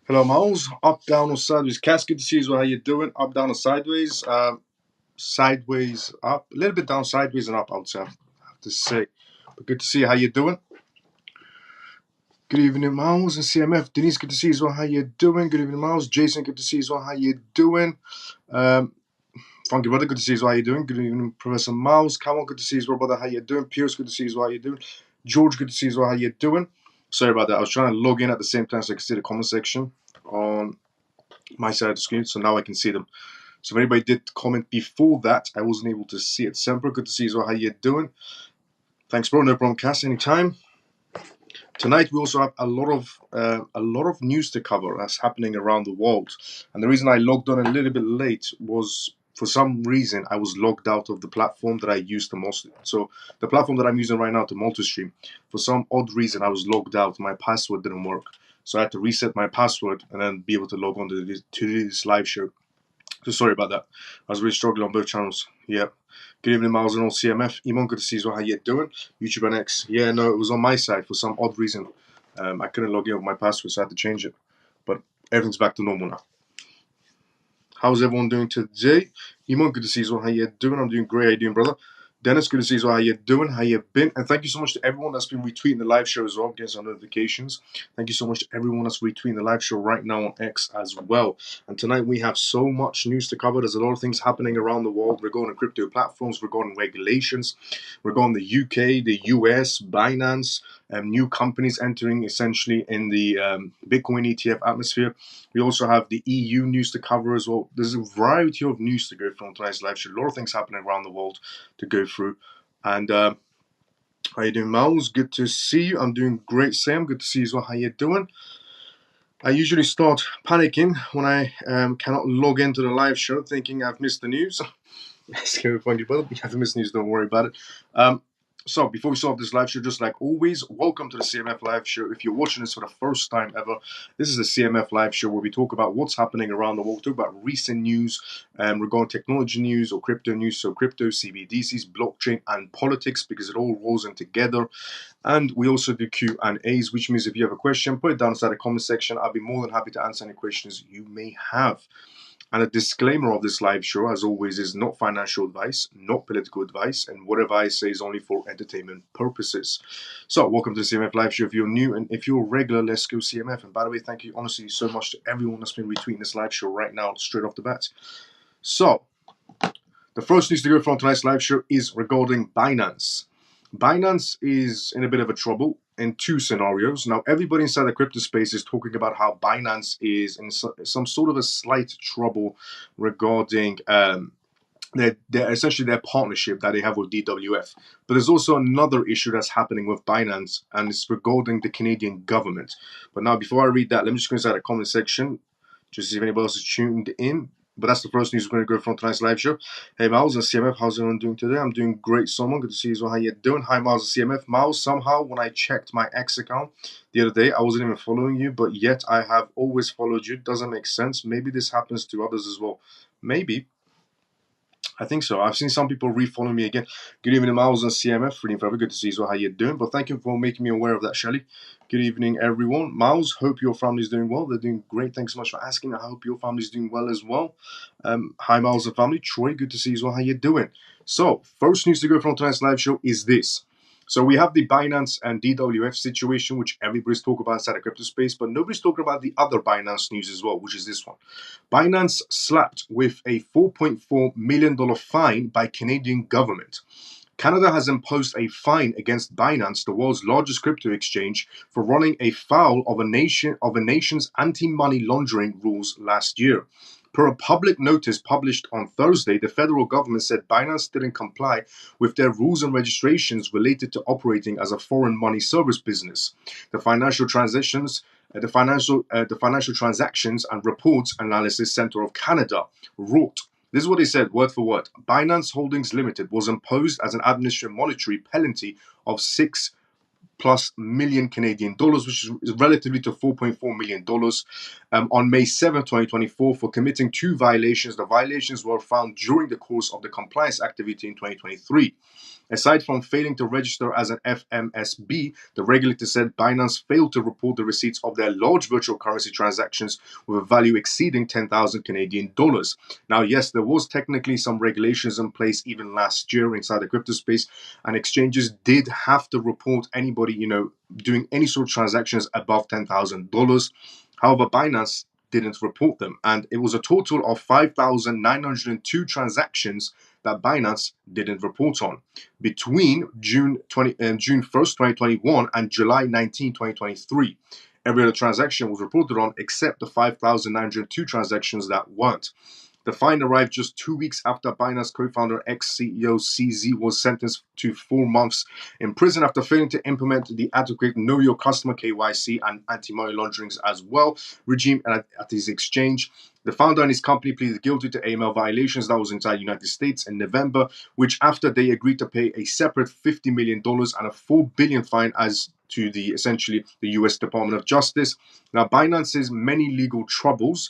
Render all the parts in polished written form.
Hello, Miles. Up, down, or sideways? Cass, good to see you as well. How you doing? Up, down, or sideways? Sideways, up. A little bit down, sideways, and up, I would say. I have to say. But good to see you. How you doing? Good evening, Miles and CMF. Denise, good to see you as well. How you doing? Good evening, Miles. Jason, good to see you as well. How you doing? Um, Funky Brother, good to see you as well. How you doing? Good evening, Professor Miles. Cameron, good to see you as well, brother. How you doing? Pierce, good to see you as well. How you doing? George, good to see you as well. How you doing? Sorry about that. I was trying to log in at the same time so I could see the comment section on my side of the screen, so now I can see them. So if anybody did comment before that, I wasn't able to see it. Semper, good to see you as well. How you doing? Thanks, bro. No problem, Cass. Anytime. Tonight we also have a lot of news to cover that's happening around the world. And the reason I logged on a little bit late was for some reason I was logged out of the platform that I use the most. So the platform that I'm using right now to multi-stream, for some odd reason I was logged out. My password didn't work. So I had to reset my password and then be able to log on to this live show. So sorry about that. I was really struggling on both channels. Yeah. Good evening, Miles and all CMF. Iman, good to see you as well. How you doing? YouTube and X. Yeah, no, it was on my side for some odd reason. I couldn't log in with my password, so I had to change it. But everything's back to normal now. How's everyone doing today? Iman, good to see you as well. How you doing? I'm doing great. How you doing, brother? Dennis, good to see you as well. How you doing? How you been? And thank you so much to everyone that's been retweeting the live show as well, getting some notifications. Thank you so much to everyone that's retweeting the live show right now on X as well. And tonight we have so much news to cover. There's a lot of things happening around the world regarding crypto platforms, regarding regulations, regarding the UK, the US, Binance, new companies entering essentially in the Bitcoin ETF atmosphere. We also have the EU news to cover as well. There's a variety of news to go through on tonight's live show. A lot of things happening around the world to go through. And how you doing, Miles? Good to see you. I'm doing great, Sam. Good to see you as well. How you doing? I usually start panicking when I cannot log into the live show, thinking I've missed the news. Let's go find you, brother. You haven't missed news. Don't worry about it. So before we start this live show, just like always, welcome to the CMF live show. If you're watching this for the first time ever, this is the CMF live show where we talk about what's happening around the world, we talk about recent news regarding technology news or crypto news, so crypto, CBDCs, blockchain, and politics, because it all rolls in together. And we also do Q&As, which means if you have a question, put it down inside the comment section. I'll be more than happy to answer any questions you may have. And a disclaimer of this live show, as always, is not financial advice, not political advice, and whatever I say is only for entertainment purposes. So, welcome to the CMF live show. If you're new and if you're regular, let's go CMF. And by the way, thank you honestly so much to everyone that's been retweeting this live show right now, straight off the bat. So, the first news to go from tonight's live show is regarding Binance. Binance is in a bit of a trouble in two scenarios. Now, everybody inside the crypto space is talking about how Binance is in some sort of a slight trouble regarding essentially their partnership that they have with DWF. But there's also another issue that's happening with Binance, and it's regarding the Canadian government. But now, before I read that, let me just go inside the comment section, just see if anybody else is tuned in. But that's the first news we're going to go from tonight's live show. Hey, Miles and CMF, how's everyone doing today? I'm doing great, someone. Good to see you as well. How you doing? Hi, Miles and CMF. Miles, somehow, when I checked my X account the other day, I wasn't even following you, but yet I have always followed you. Doesn't make sense. Maybe this happens to others as well. Maybe. I think so. I've seen some people refollow me again. Good evening, Miles and CMF. Reading forever. Good to see you as well. How you doing? But thank you for making me aware of that, Shelly. Good evening, everyone. Miles, hope your family's doing well. They're doing great. Thanks so much for asking. I hope your family's doing well as well. Hi, Miles and family. Troy, good to see you as well. How you doing? So, first news to go from tonight's live show is this. So we have the Binance and DWF situation, which everybody's talking about inside the crypto space, but nobody's talking about the other Binance news as well, which is this one. Binance slapped with a $4.4 million fine by Canadian government. Canada has imposed a fine against Binance, the world's largest crypto exchange, for running afoul of a nation's anti-money laundering rules last year. Per a public notice published on Thursday, the federal government said Binance didn't comply with their rules and registrations related to operating as a foreign money service business. The financial transactions and reports analysis center of Canada wrote. This is what they said, word for word. Binance Holdings Limited was imposed as an administrative monetary penalty of 6+ million Canadian dollars, which is relatively to $4.4 million, on May 7, 2024, for committing two violations. The violations were found during the course of the compliance activity in 2023. Aside from failing to register as an FMSB, the regulator said Binance failed to report the receipts of their large virtual currency transactions with a value exceeding 10,000 Canadian dollars. Now, yes, there was technically some regulations in place even last year inside the crypto space, and exchanges did have to report anybody, doing any sort of transactions above $10,000. However, Binance didn't report them, and it was a total of 5,902 transactions that Binance didn't report on between June 1st, 2021 and July 19, 2023. Every other transaction was reported on except the 5,902 transactions that weren't. The fine arrived just 2 weeks after Binance co-founder ex-CEO CZ was sentenced to 4 months in prison after failing to implement the adequate Know Your Customer KYC and anti-money laundering as well regime at his exchange. The founder and his company pleaded guilty to AML violations that was inside the United States in November, which after they agreed to pay a separate $50 million and a $4 billion fine as to essentially the US Department of Justice. Now, Binance's many legal troubles,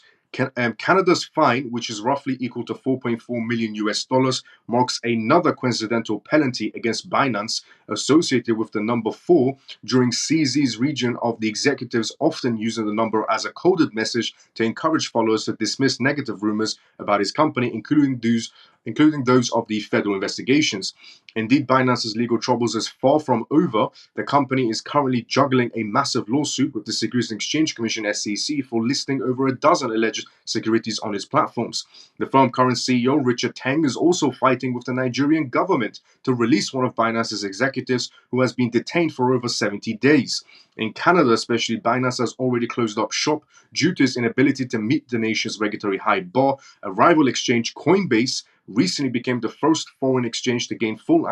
Canada's fine, which is roughly equal to 4.4 million US dollars, marks another coincidental penalty against Binance associated with the number 4 during CZ's region of the executives often using the number as a coded message to encourage followers to dismiss negative rumors about his company, including those of the federal investigations. Indeed, Binance's legal troubles is far from over. The company is currently juggling a massive lawsuit with the Securities and Exchange Commission (SEC) for listing over a dozen alleged securities on its platforms. The firm's current CEO, Richard Teng, is also fighting with the Nigerian government to release one of Binance's executives who has been detained for over 70 days. In Canada, especially, Binance has already closed up shop due to its inability to meet the nation's regulatory high bar. A rival exchange, Coinbase, recently became the first foreign exchange to gain full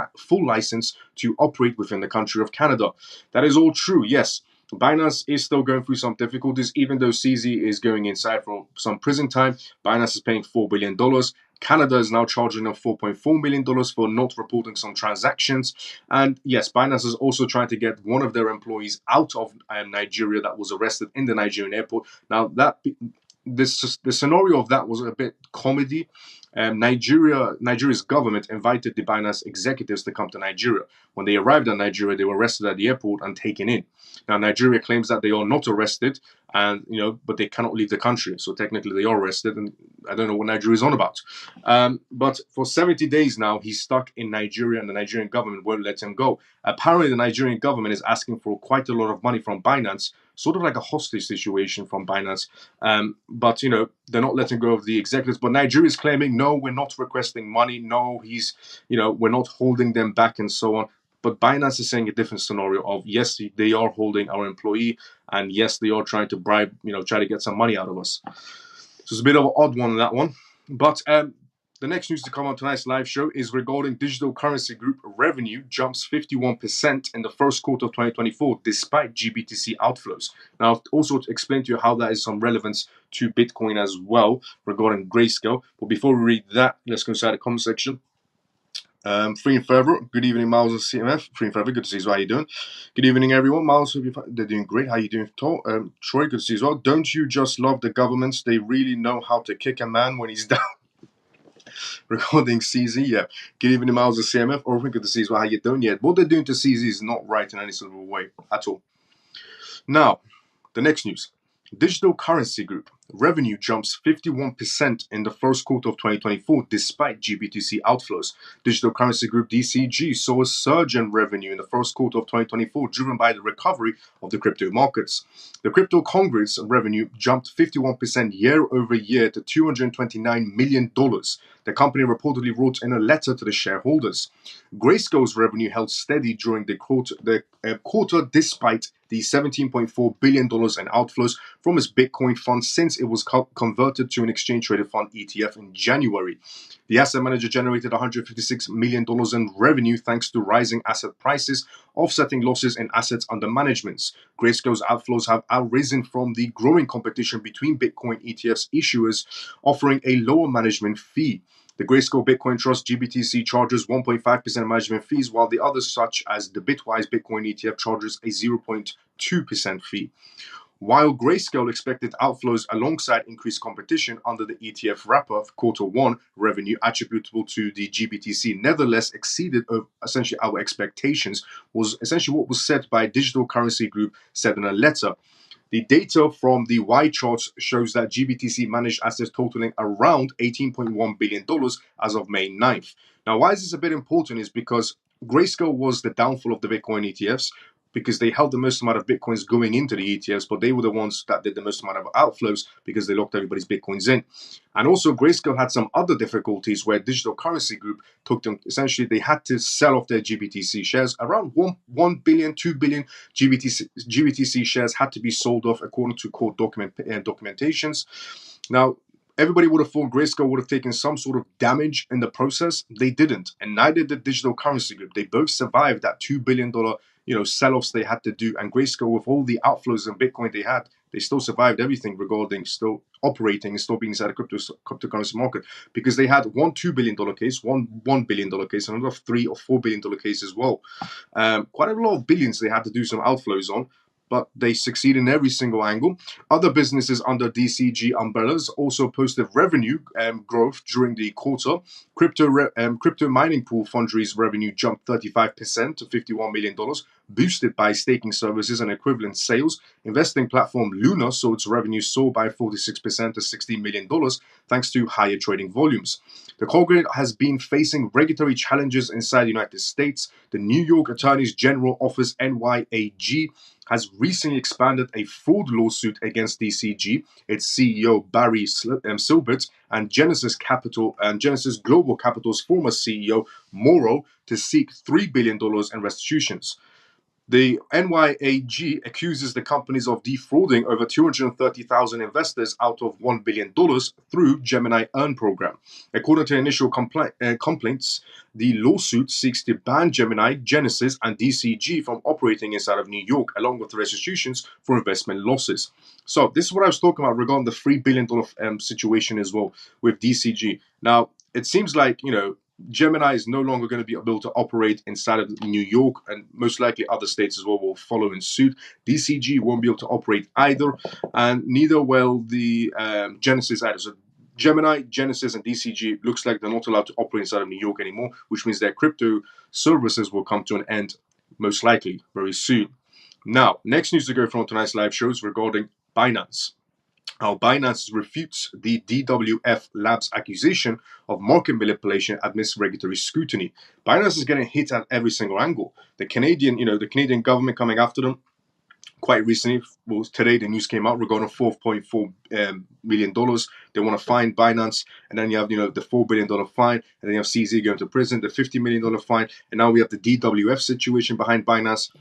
license to operate within the country of Canada. That is all true, yes. Binance is still going through some difficulties, even though CZ is going inside for some prison time. Binance is paying $4 billion. Canada is now charging them $4.4 million for not reporting some transactions. And yes, Binance is also trying to get one of their employees out of Nigeria that was arrested in the Nigerian airport. Now, the scenario of that was a bit comedy. Nigeria's government invited the Binance executives to come to Nigeria. When they arrived in Nigeria, they were arrested at the airport and taken in. Now, Nigeria claims that they are not arrested, and but they cannot leave the country. So technically, they are arrested, and I don't know what Nigeria is on about. But for 70 days now, he's stuck in Nigeria, and the Nigerian government won't let him go. Apparently, the Nigerian government is asking for quite a lot of money from Binance, sort of like a hostage situation from Binance. But they're not letting go of the executives. But Nigeria is claiming, no, we're not requesting money. No, we're not holding them back and so on. But Binance is saying a different scenario of, yes, they are holding our employee, and yes, they are trying to bribe, try to get some money out of us. So it's a bit of an odd one, that one. But the next news to come on tonight's live show is regarding digital currency group revenue jumps 51% in the first quarter of 2024, despite GBTC outflows. Now, also to explain to you how that is some relevance to Bitcoin as well regarding Grayscale. But before we read that, let's go inside the comment section. Free and Forever, good evening, Miles and CMF. Free and Forever, good to see you. How are you doing? Good evening, everyone. Miles, they're doing great. How are you doing, Troy? Good to see you as well. Don't you just love the governments? They really know how to kick a man when he's down. Recording CZ, yeah. Good evening, Miles and CMF. Or good to see you as well. How you doing? Yeah, what they're doing to CZ is not right in any sort of a way at all. Now, the next news. Digital Currency Group revenue jumps 51% in the first quarter of 2024 despite GBTC outflows. Digital Currency Group DCG saw a surge in revenue in the first quarter of 2024 driven by the recovery of the crypto markets. The Crypto Congress revenue jumped 51% year over year to $229 million. The company reportedly wrote in a letter to the shareholders. Grayscale's revenue held steady during the quarter despite the $17.4 billion in outflows from its Bitcoin fund since it was converted to an exchange-traded fund ETF in January. The asset manager generated $156 million in revenue thanks to rising asset prices, offsetting losses in assets under management. Grayscale's outflows have arisen from the growing competition between Bitcoin ETFs issuers offering a lower management fee. The Grayscale Bitcoin Trust GBTC charges 1.5% management fees, while the others, such as the Bitwise Bitcoin ETF, charges a 0.2% fee. While Grayscale expected outflows alongside increased competition under the ETF wrapper for Q1, revenue attributable to the GBTC nevertheless exceeded essentially our expectations, was essentially what was said by Digital Currency Group said in a letter. The data from the Y charts shows that GBTC managed assets totaling around $18.1 billion as of May 9th. Now, why is this a bit important is because Grayscale was the downfall of the Bitcoin ETFs because they held the most amount of Bitcoins going into the ETFs, but they were the ones that did the most amount of outflows because they locked everybody's Bitcoins in. And also, Grayscale had some other difficulties where Digital Currency Group took them, essentially, they had to sell off their GBTC shares. Around 1 billion, 2 billion GBTC shares had to be sold off according to court documentations. Now, everybody would have thought Grayscale would have taken some sort of damage in the process. They didn't, and neither did Digital Currency Group. They both survived that $2 billion sell-offs they had to do, and Grayscale, with all the outflows in Bitcoin they had, they still survived everything regarding still operating and still being inside the cryptocurrency market, because they had one $2 billion case, one $1 billion case, and another $3 or $4 billion case as well. Quite a lot of billions they had to do some outflows on, but they succeed in every single angle. Other businesses under DCG umbrellas also posted revenue growth during the quarter. Crypto mining pool fundraise revenue jumped 35% to $51 million, boosted by staking services and equivalent sales. Investing platform Luna saw its revenue soar by 46% to $16 million, thanks to higher trading volumes. The Congregate has been facing regulatory challenges inside the United States. The New York Attorney General Office, NYAG, has recently expanded a fraud lawsuit against DCG, its CEO Barry Silbert, and Genesis Global Capital's former CEO Morrow to seek $3 billion in restitutions. The NYAG accuses the companies of defrauding over 230,000 investors out of $1 billion through Gemini Earn program. According to initial complaints, the lawsuit seeks to ban Gemini, Genesis, and DCG from operating inside of New York, along with restitutions for investment losses. So this is what I was talking about regarding the $3 billion situation as well with DCG. Now, it seems like, Gemini is no longer going to be able to operate inside of New York, and most likely other states as well will follow in suit. DCG won't be able to operate either, and neither will the Genesis either. So Gemini, Genesis, and DCG looks like they're not allowed to operate inside of New York anymore, which means their crypto services will come to an end, most likely very soon. Now, next news to go from tonight's live shows regarding Binance. How Binance refutes the DWF Labs accusation of market manipulation amidst regulatory scrutiny. Binance is getting hit at every single angle. The Canadian government coming after them quite recently. Well, today the news came out regarding $4.4 million. They want to fine Binance, and then you have the $4 billion fine, and then you have CZ going to prison, the $50 million fine, and now we have the DWF situation behind Binance.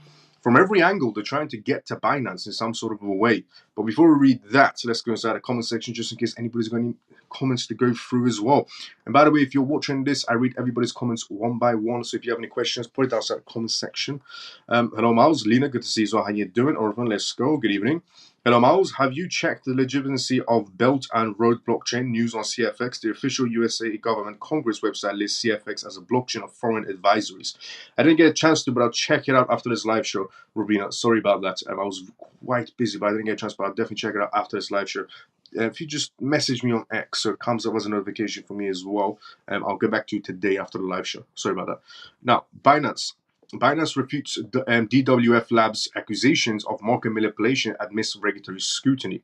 From every angle, they're trying to get to Binance in some sort of a way. But before we read that, let's go inside the comment section just in case anybody's got any comments to go through as well. And by the way, if you're watching this, I read everybody's comments one by one. So if you have any questions, put it outside the comment section. Hello, Miles. Lena, good to see you. So how you doing? Orphan, let's go. Good evening. Hello, Miles. Have you checked the legitimacy of Belt and Road blockchain news on CFX? The official USA government Congress website lists CFX as a blockchain of foreign advisories. I didn't get a chance to, but I'll check it out after this live show. Rubina, sorry about that. I was quite busy, but I didn't get a chance, but I'll definitely check it out after this live show. If you just message me on X, so it comes up as a notification for me as well, I'll get back to you today after the live show. Sorry about that. Now, Binance. Binance refutes DWF Labs' accusations of market manipulation amidst regulatory scrutiny.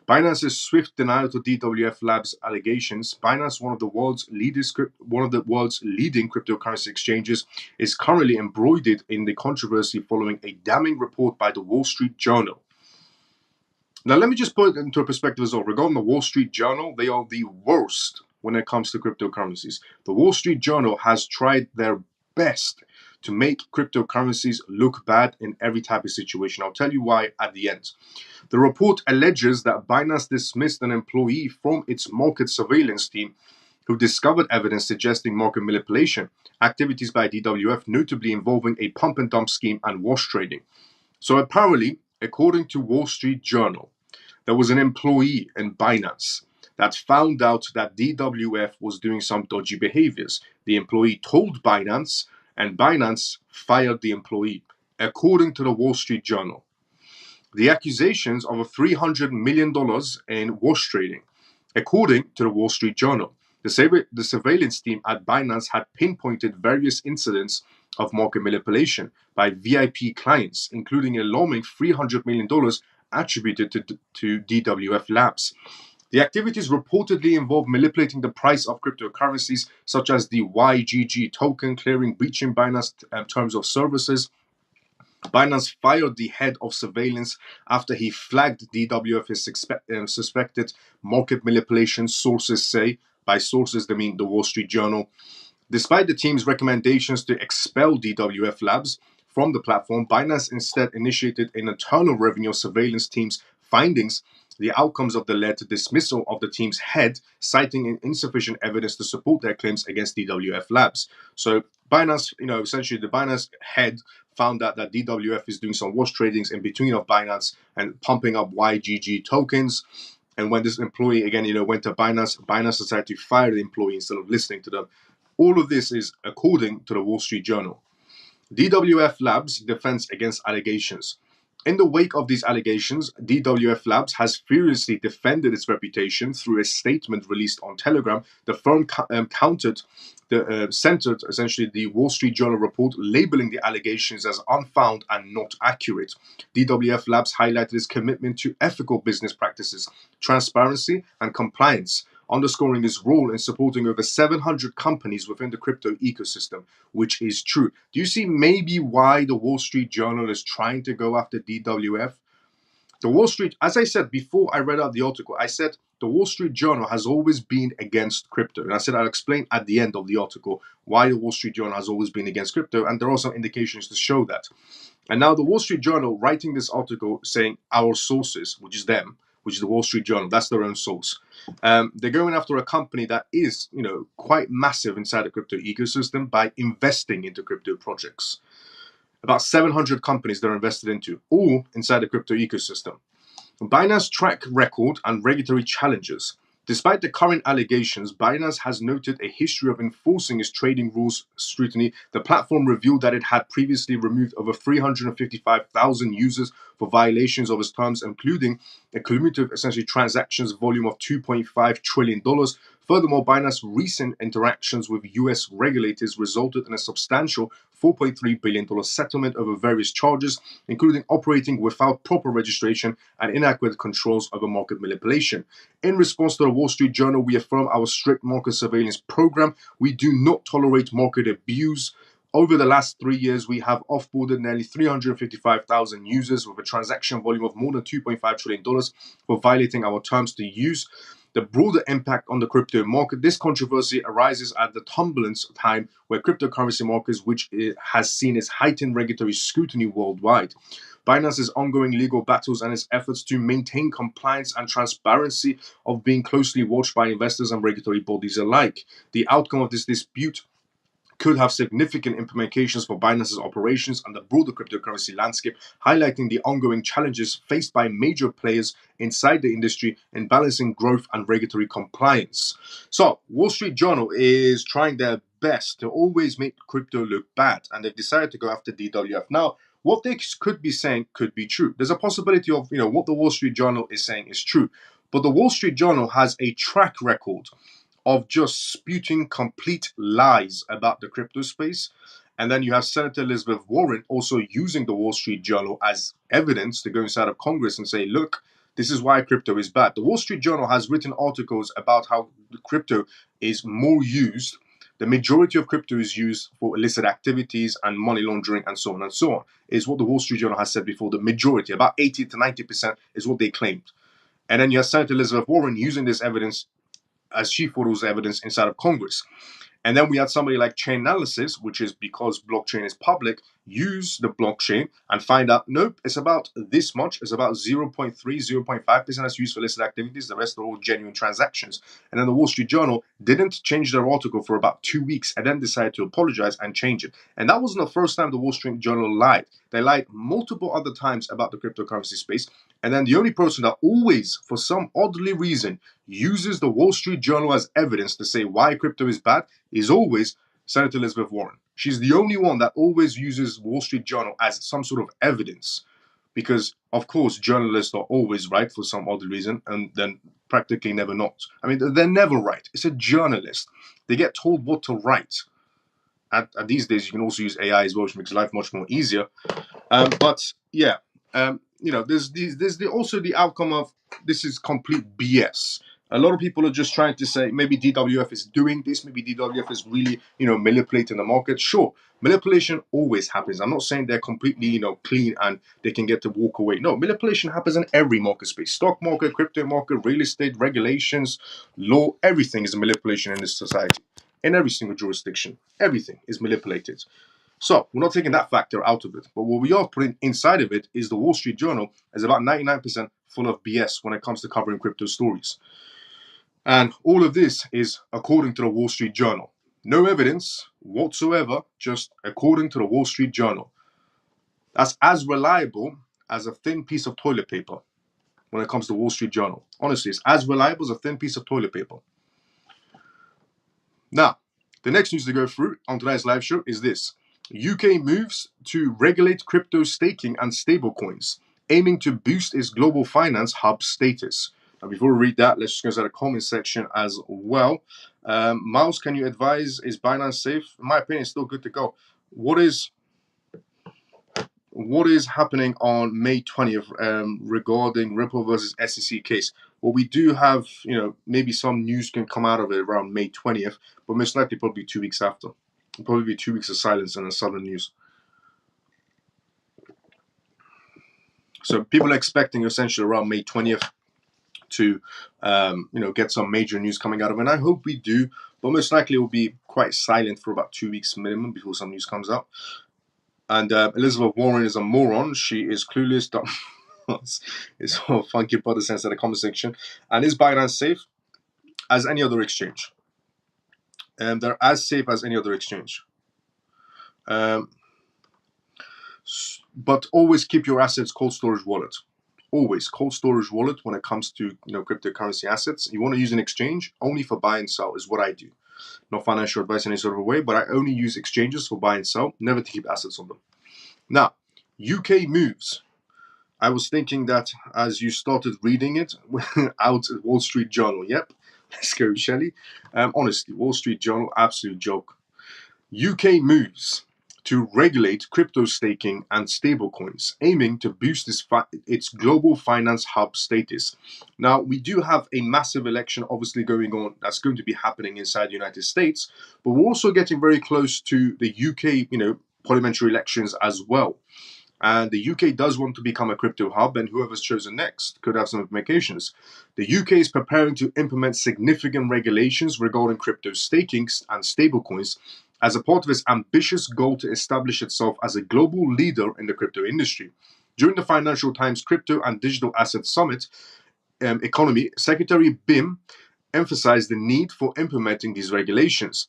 Binance's swift denial to DWF Labs' allegations. Binance, one of the world's leading cryptocurrency exchanges, is currently embroiled in the controversy following a damning report by the Wall Street Journal. Now, let me just put it into a perspective as well. Regarding the Wall Street Journal, they are the worst when it comes to cryptocurrencies. The Wall Street Journal has tried their best to make cryptocurrencies look bad in every type of situation. I'll tell you why at the end. The report alleges that Binance dismissed an employee from its market surveillance team who discovered evidence suggesting market manipulation activities by DWF, notably involving a pump and dump scheme and wash trading. So apparently, according to Wall Street Journal, there was an employee in Binance that found out that DWF was doing some dodgy behaviors. The employee told Binance, and Binance fired the employee, according to the Wall Street Journal. the accusations of a $300 million in wash trading. According to the Wall Street Journal, the surveillance team at Binance had pinpointed various incidents of market manipulation by VIP clients, including a alarming $300 million attributed to DWF Labs. The activities reportedly involve manipulating the price of cryptocurrencies, such as the YGG token, clearing, breaching Binance terms of services. Binance fired the head of surveillance after he flagged DWF as suspected market manipulation, sources say. By sources, they mean the Wall Street Journal. Despite the team's recommendations to expel DWF Labs from the platform, Binance instead initiated an internal review of surveillance team's findings. The outcomes of the led to dismissal of the team's head, citing insufficient evidence to support their claims against DWF Labs. So Binance, essentially the Binance head found out that DWF is doing some wash tradings in between of Binance and pumping up YGG tokens. And when this employee again, went to Binance decided to fire the employee instead of listening to them. All of this is according to the Wall Street Journal. DWF Labs defense against allegations. In the wake of these allegations, DWF Labs has furiously defended its reputation through a statement released on Telegram. The firm centered essentially the Wall Street Journal report, labeling the allegations as unfounded and not accurate. DWF Labs highlighted its commitment to ethical business practices, transparency, and compliance, underscoring its role in supporting over 700 companies within the crypto ecosystem, which is true. Do you see maybe why the Wall Street Journal is trying to go after DWF? The Wall Street, as I said before I read out the article, I said the Wall Street Journal has always been against crypto. And I said I'll explain at the end of the article why the Wall Street Journal has always been against crypto. And there are some indications to show that. And now the Wall Street Journal writing this article saying our sources, which is them, which is the Wall Street Journal, that's their own source. They're going after a company that is, quite massive inside the crypto ecosystem by investing into crypto projects. About 700 companies they're invested into, all inside the crypto ecosystem. Binance track record and regulatory challenges. Despite the current allegations, Binance has noted a history of enforcing its trading rules scrutiny. The platform revealed that it had previously removed over 355,000 users for violations of its terms, including a cumulative essentially transactions volume of $2.5 trillion. Furthermore, Binance's recent interactions with US regulators resulted in a substantial $4.3 billion settlement over various charges, including operating without proper registration and inadequate controls over market manipulation. In response to the Wall Street Journal, we affirm our strict market surveillance program. We do not tolerate market abuse. Over the last 3 years, we have offboarded nearly 355,000 users with a transaction volume of more than $2.5 trillion for violating our terms to use. The broader impact on the crypto market. This controversy arises at the turbulence time where cryptocurrency markets, which has seen its heightened regulatory scrutiny worldwide. Binance's ongoing legal battles and its efforts to maintain compliance and transparency of being closely watched by investors and regulatory bodies alike. The outcome of this dispute could have significant implications for Binance's operations and the broader cryptocurrency landscape, highlighting the ongoing challenges faced by major players inside the industry in balancing growth and regulatory compliance. So, Wall Street Journal is trying their best to always make crypto look bad, and they've decided to go after DWF. Now, what they could be saying could be true. There's a possibility of, what the Wall Street Journal is saying is true. But the Wall Street Journal has a track record of just spewing complete lies about the crypto space. And then you have Senator Elizabeth Warren also using the Wall Street Journal as evidence to go inside of Congress and say, look, this is why crypto is bad. The Wall Street Journal has written articles about how crypto is more used. The majority of crypto is used for illicit activities and money laundering and so on and so on, is what the Wall Street Journal has said before. The majority, about 80 to 90% is what they claimed. And then you have Senator Elizabeth Warren using this evidence as she thought it was evidence inside of Congress. And then we had somebody like Chainalysis, which is because blockchain is public, use the blockchain and find out, nope, it's about this much. It's about 0.3, 0.5% that's used for illicit activities. The rest are all genuine transactions. And then the Wall Street Journal didn't change their article for about 2 weeks and then decided to apologize and change it. And that wasn't the first time the Wall Street Journal lied. They lied multiple other times about the cryptocurrency space. And then the only person that always, for some oddly reason, uses the Wall Street Journal as evidence to say why crypto is bad is always Senator Elizabeth Warren. She's the only one that always uses Wall Street Journal as some sort of evidence. because of course journalists are always right for some odd reason, and then practically never not. I mean, they're never right. It's a journalist. They get told what to write. At these days, you can also use AI as well, which makes life much more easier. But yeah, there's also the outcome of this is complete BS. A lot of people are just trying to say maybe DWF is doing this, maybe DWF is really manipulating the market. Sure, manipulation always happens. I'm not saying they're completely clean and they can get to walk away. No, manipulation happens in every market space: stock market, crypto market, real estate, regulations, law. Everything is a manipulation in this society. In every single jurisdiction, everything is manipulated. So we're not taking that factor out of it. But what we are putting inside of it is the Wall Street Journal is about 99% full of BS when it comes to covering crypto stories. And all of this is according to the Wall Street Journal. No evidence whatsoever, just according to the Wall Street Journal. That's as reliable as a thin piece of toilet paper when it comes to Wall Street Journal. Honestly, it's as reliable as a thin piece of toilet paper. Now, the next news to go through on today's live show is this. UK moves to regulate crypto staking and stablecoins, aiming to boost its global finance hub status. Now, before we read that, let's just go to the comment section as well. Miles, can you advise, is Binance safe? In my opinion, it's still good to go. What is happening on May 20th regarding Ripple versus SEC case? Well, we do have, maybe some news can come out of it around May 20th, but most likely probably 2 weeks after. It'll probably be 2 weeks of silence and then sudden news. So people are expecting essentially around May 20th to, get some major news coming out of it. And I hope we do, but most likely it will be quite silent for about 2 weeks minimum before some news comes out. And Elizabeth Warren is a moron. She is clueless. It's all funky brother sense in the comment section. And is Binance safe? As any other exchange. They're as safe as any other exchange. But always keep your assets cold storage wallet. Always cold storage wallet when it comes to cryptocurrency assets. You want to use an exchange only for buy and sell is what I do. Not financial advice in any sort of way, but I only use exchanges for buy and sell, never to keep assets on them. Now, UK moves. I was thinking that as you started reading it out at Wall Street Journal. Yep, let's go, Shelley. Honestly, Wall Street Journal, absolute joke. UK moves to regulate crypto staking and stablecoins, aiming to boost its global finance hub status. Now, we do have a massive election obviously going on that's going to be happening inside the United States, but we're also getting very close to the UK, parliamentary elections as well. And the UK does want to become a crypto hub, and whoever's chosen next could have some implications. The UK is preparing to implement significant regulations regarding crypto staking and stablecoins as a part of its ambitious goal to establish itself as a global leader in the crypto industry. During the Financial Times Crypto and Digital Asset Summit Economy, Secretary Bim emphasized the need for implementing these regulations.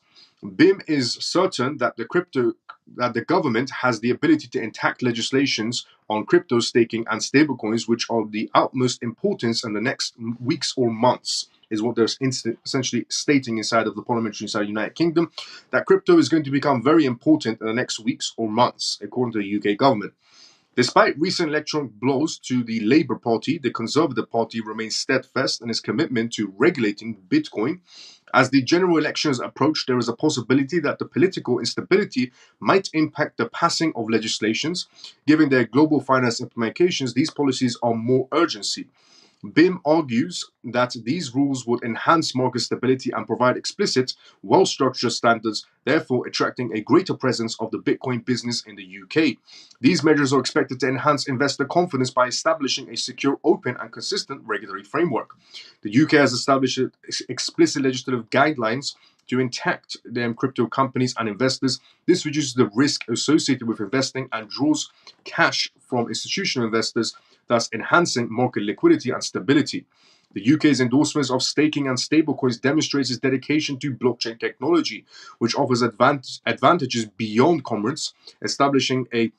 Bim is certain that the government has the ability to enact legislations on crypto staking and stablecoins, which are of the utmost importance in the next weeks or months, is what they're essentially stating inside of the parliamentary inside the United Kingdom, that crypto is going to become very important in the next weeks or months, according to the UK government. Despite recent electoral blows to the Labour Party, the Conservative Party remains steadfast in its commitment to regulating Bitcoin. As the general elections approach, there is a possibility that the political instability might impact the passing of legislations. Given their global finance implications, these policies are more urgency. Bim argues that these rules would enhance market stability and provide explicit, well-structured standards, therefore attracting a greater presence of the Bitcoin business in the UK. These measures are expected to enhance investor confidence by establishing a secure, open, and consistent regulatory framework. The UK has established explicit legislative guidelines to protect crypto companies and investors. This reduces the risk associated with investing and draws cash from institutional investors, thus enhancing market liquidity and stability. The UK's endorsements of staking and stablecoins demonstrates its dedication to blockchain technology, which offers advantages beyond commerce, establishing a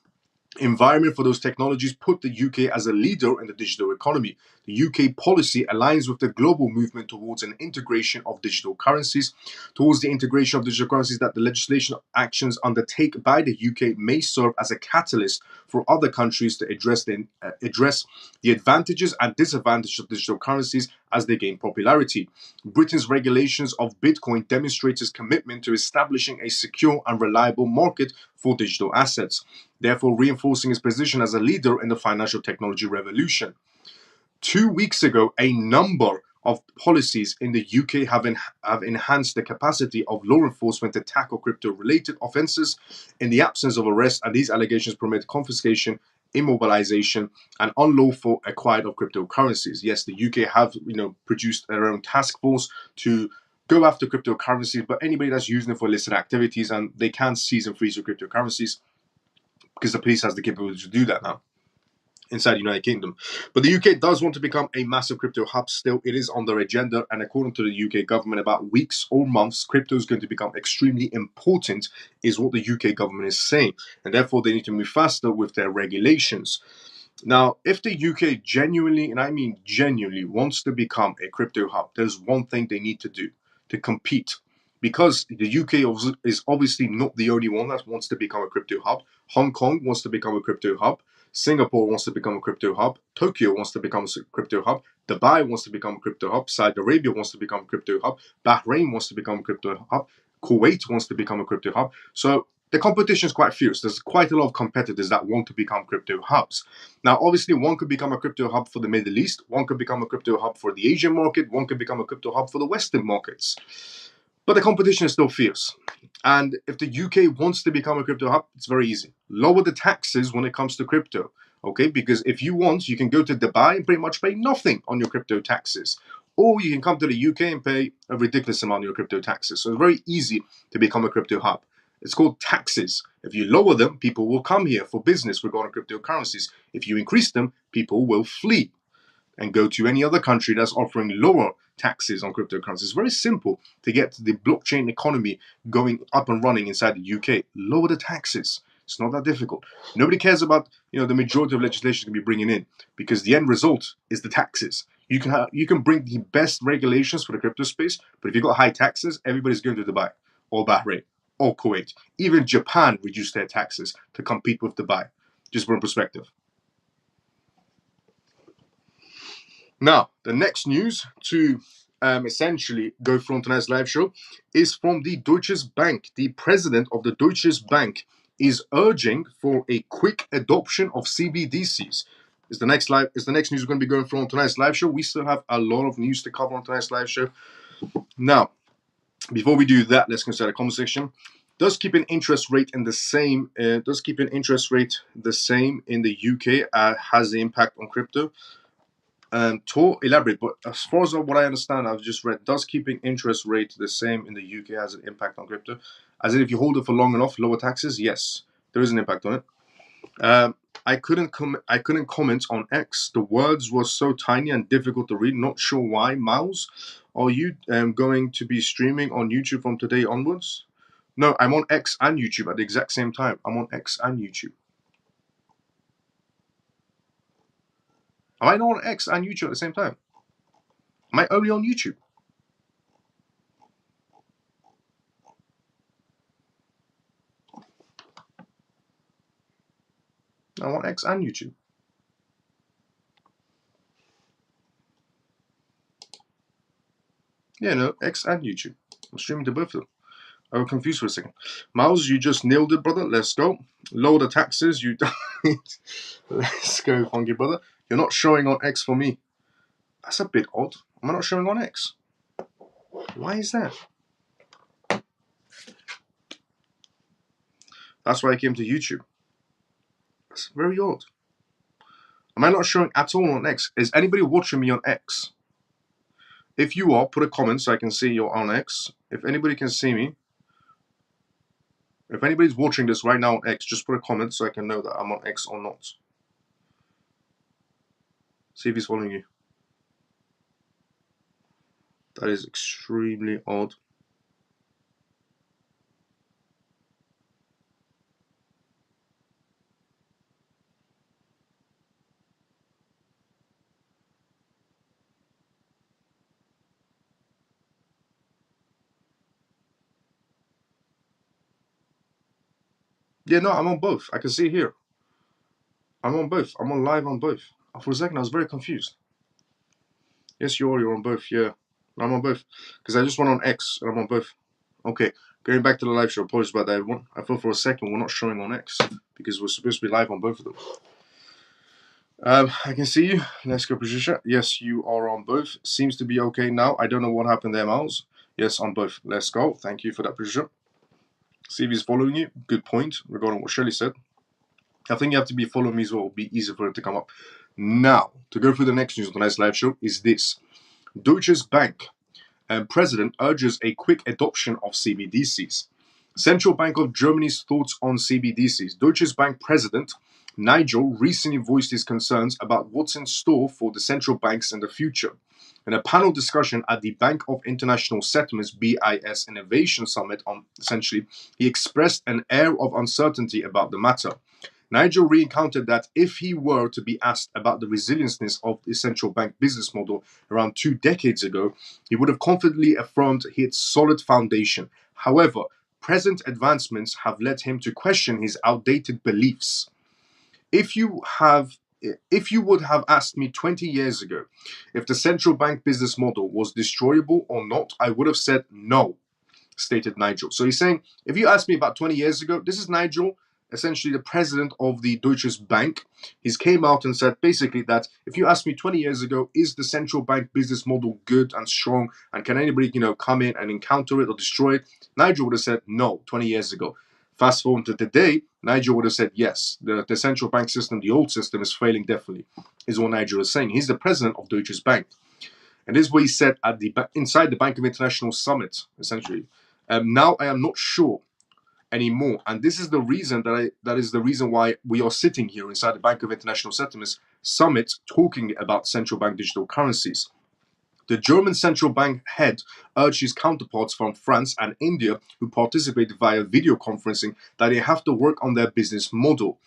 environment for those technologies put the UK as a leader in the digital economy. The UK policy aligns with the global movement towards an integration of digital currencies. Towards the integration of digital currencies that the legislation actions undertake by the UK may serve as a catalyst for other countries to address the advantages and disadvantages of digital currencies as they gain popularity. Britain's regulations of Bitcoin demonstrates its commitment to establishing a secure and reliable market for digital assets, therefore reinforcing its position as a leader in the financial technology revolution. 2 weeks ago, a number of policies in the UK have enhanced the capacity of law enforcement to tackle crypto-related offences in the absence of arrest, and these allegations permit confiscation, immobilization, and unlawful acquired of cryptocurrencies. Yes, the UK have produced their own task force to go after cryptocurrencies, but anybody that's using it for illicit activities, and they can seize and freeze your cryptocurrencies because the police has the capability to do that now inside the United Kingdom. But the UK does want to become a massive crypto hub still. It is on their agenda, and according to the UK government, about weeks or months, crypto is going to become extremely important, is what the UK government is saying. And therefore, they need to move faster with their regulations. Now, if the UK genuinely, and I mean genuinely, wants to become a crypto hub, there's one thing they need to do to compete. Because the UK is obviously not the only one that wants to become a crypto hub. Hong Kong wants to become a crypto hub. Singapore wants to become a crypto hub. Tokyo wants to become a crypto hub. Dubai wants to become a crypto hub. Saudi Arabia wants to become a crypto hub. Bahrain wants to become a crypto hub. Kuwait wants to become a crypto hub. So the competition is quite fierce. There's quite a lot of competitors that want to become crypto hubs. Now, obviously, one could become a crypto hub for the Middle East. One could become a crypto hub for the Asian market. One could become a crypto hub for the Western markets. But the competition is still fierce. And if the UK wants to become a crypto hub, it's very easy. Lower the taxes when it comes to crypto. Okay, because if you want, you can go to Dubai and pretty much pay nothing on your crypto taxes. Or you can come to the UK and pay a ridiculous amount on your crypto taxes. So it's very easy to become a crypto hub. It's called taxes. If you lower them, people will come here for business regarding cryptocurrencies. If you increase them, people will flee and go to any other country that's offering lower taxes on cryptocurrencies. It's very simple to get the blockchain economy going up and running inside the UK. Lower the taxes. It's not that difficult. Nobody cares about the majority of legislation to be bringing in, because the end result is the taxes. You can bring the best regulations for the crypto space, but if you've got high taxes, everybody's going to Dubai or Bahrain or Kuwait. Even Japan reduced their taxes to compete with Dubai. Just for perspective. Now, the next news to essentially go through on tonight's live show is from the Deutsche Bank. The president of the Deutsche Bank is urging for a quick adoption of CBDCs. Is the next news we're going to be going through on tonight's live show. We still have a lot of news to cover on tonight's live show. Now, before we do that, let's consider the conversation. Does keeping interest rate the same in the UK has the impact on crypto? To elaborate, but as far as what I understand, I've just read, does keeping interest rate the same in the UK has an impact on crypto? As in, if you hold it for long enough, lower taxes? Yes, there is an impact on it. I couldn't comment on X. The words were so tiny and difficult to read. Not sure why. Miles, are you going to be streaming on YouTube from today onwards? No, I'm on X and YouTube at the exact same time. I'm on X and YouTube. Am I not on X and YouTube at the same time? Am I only on YouTube? I'm on X and YouTube. Yeah, no, X and YouTube. I'm streaming to both of them. I was confused for a second. Miles, you just nailed it, brother. Let's go. Lower the taxes. You Let's go, funky brother. You're not showing on X for me. That's a bit odd. Am I not showing on X? Why is that? That's why I came to YouTube. That's very odd. Am I not showing at all on X? Is anybody watching me on X? If you are, put a comment so I can see you're on X. If anybody can see me, if anybody's watching this right now on X, just put a comment so I can know that I'm on X or not. See if he's following you. That is extremely odd. Yeah, no, I'm on both. I can see here. I'm on both. I'm on live on both. For a second, I was very confused. Yes, you are. You're on both. Yeah, I'm on both because I just went on X and I'm on both. Okay, going back to the live show. Apologies about that, everyone. I thought for a second we're not showing on X because we're supposed to be live on both of them. I can see you. Let's go, Patricia. Yes, you are on both. Seems to be okay now. I don't know what happened there, Miles. Yes, on both. Let's go. Thank you for that, Patricia. See if he's following you. Good point regarding what Shelley said. I think you have to be following me as well. It'll be easier for it to come up. Now, to go through the next news on tonight's live show is this. Deutsche Bank president urges a quick adoption of CBDCs. Central Bank of Germany's thoughts on CBDCs. Deutsche Bank president Nigel recently voiced his concerns about what's in store for the central banks in the future. In a panel discussion at the Bank of International Settlements BIS Innovation Summit he expressed an air of uncertainty about the matter. Nigel recounted that if he were to be asked about the resiliency of the central bank business model around 2 decades ago, he would have confidently affirmed its solid foundation. However, present advancements have led him to question his outdated beliefs. If you would have asked me 20 years ago if the central bank business model was destroyable or not, I would have said no, stated Nigel. So he's saying, if you asked me about 20 years ago, this is Nigel, essentially the president of the Deutsche Bank. He's came out and said basically that if you asked me 20 years ago, is the central bank business model good and strong, and can anybody, come in and encounter it or destroy it? Nigel would have said no 20 years ago. Fast forward to today, Nigel would have said yes. The central bank system, the old system, is failing definitely, is what Nigel is saying. He's the president of Deutsche Bank. And this is what he said at inside the Bank of International Summit, essentially. Now I am not sure anymore, and this is the reason that is the reason why we are sitting here inside the Bank of International Settlements Summit talking about central bank digital currencies. The German central bank head urged his counterparts from France and India who participated via video conferencing that they have to work on their business model.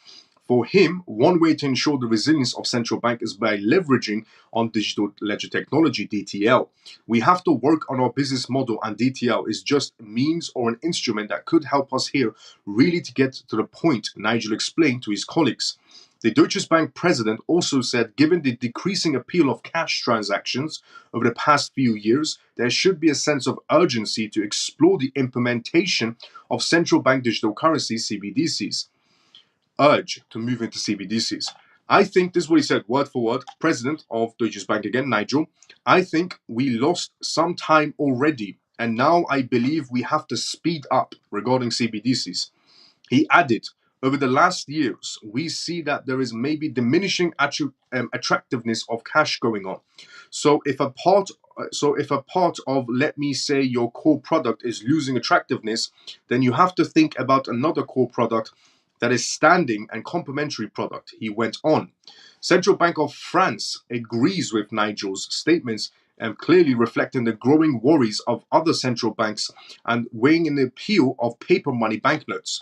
For him, one way to ensure the resilience of central bank is by leveraging on digital ledger technology, DTL. We have to work on our business model, and DTL is just a means or an instrument that could help us here really to get to the point, Nigel explained to his colleagues. The Deutsche Bank president also said, given the decreasing appeal of cash transactions over the past few years, there should be a sense of urgency to explore the implementation of central bank digital currencies, CBDCs. Urge to move into CBDCs. I think this is what he said, word for word, president of Deutsche Bank again, Nigel. I think we lost some time already, and now I believe we have to speed up regarding CBDCs. He added, over the last years, we see that there is maybe diminishing attractiveness of cash going on. So if a part of, let me say, your core product is losing attractiveness, then you have to think about another core product that is standing and complementary product, he went on. Central Bank of France agrees with Nigel's statements and clearly reflecting the growing worries of other central banks and weighing in the appeal of paper money banknotes,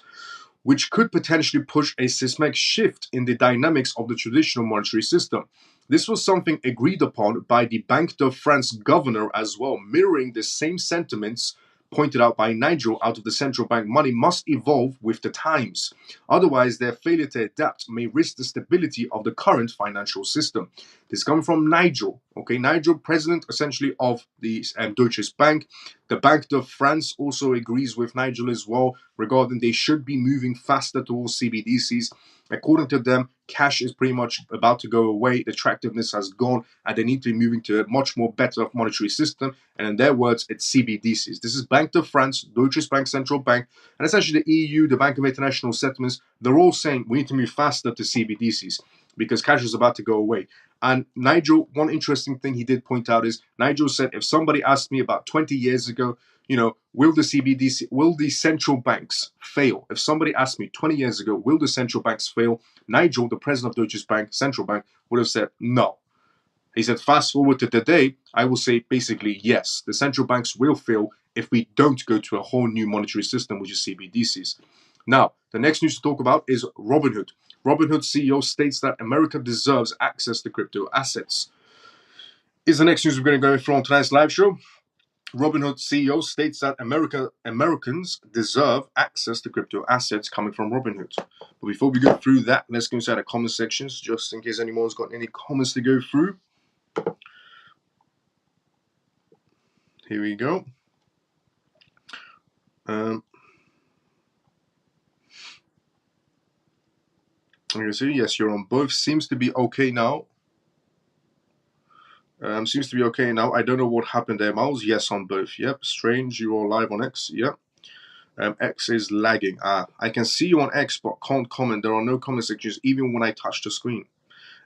which could potentially push a seismic shift in the dynamics of the traditional monetary system. This was something agreed upon by the Banque de France governor as well, mirroring the same sentiments pointed out by Nigel. Out of the central bank money must evolve with the times. Otherwise, their failure to adapt may risk the stability of the current financial system. This comes from Nigel. Okay, Nigel, president essentially of the Deutsche Bank. The Banque de France also agrees with Nigel as well regarding they should be moving faster towards CBDCs. According to them, cash is pretty much about to go away. The attractiveness has gone, and they need to be moving to a much more better monetary system. And in their words, it's CBDCs. This is Banque de France, Deutsche Bank, Central Bank, and essentially the EU, the Bank of International Settlements. They're all saying we need to move faster to CBDCs because cash is about to go away. And Nigel, one interesting thing he did point out is Nigel said, if somebody asked me about 20 years ago, will the central banks fail? If somebody asked me 20 years ago, will the central banks fail? Nigel, the president of Deutsche Bank, central bank, would have said no. He said, fast forward to today, I will say basically yes, the central banks will fail if we don't go to a whole new monetary system, which is CBDCs. Now, the next news to talk about is Robinhood. Robinhood CEO states that America deserves access to crypto assets. Is the next news we're going to go through on tonight's live show. Robinhood CEO states that Americans deserve access to crypto assets coming from Robinhood. But before we go through that, let's go inside the comment sections just in case anyone's got any comments to go through. Here we go. You see, yes, you're on both. Seems to be okay now. Seems to be okay now. I don't know what happened there, Miles. Yes, on both. Yep. Strange. You're all live on X. Yep. X is lagging. I can see you on X, but can't comment. There are no comment sections even when I touch the screen.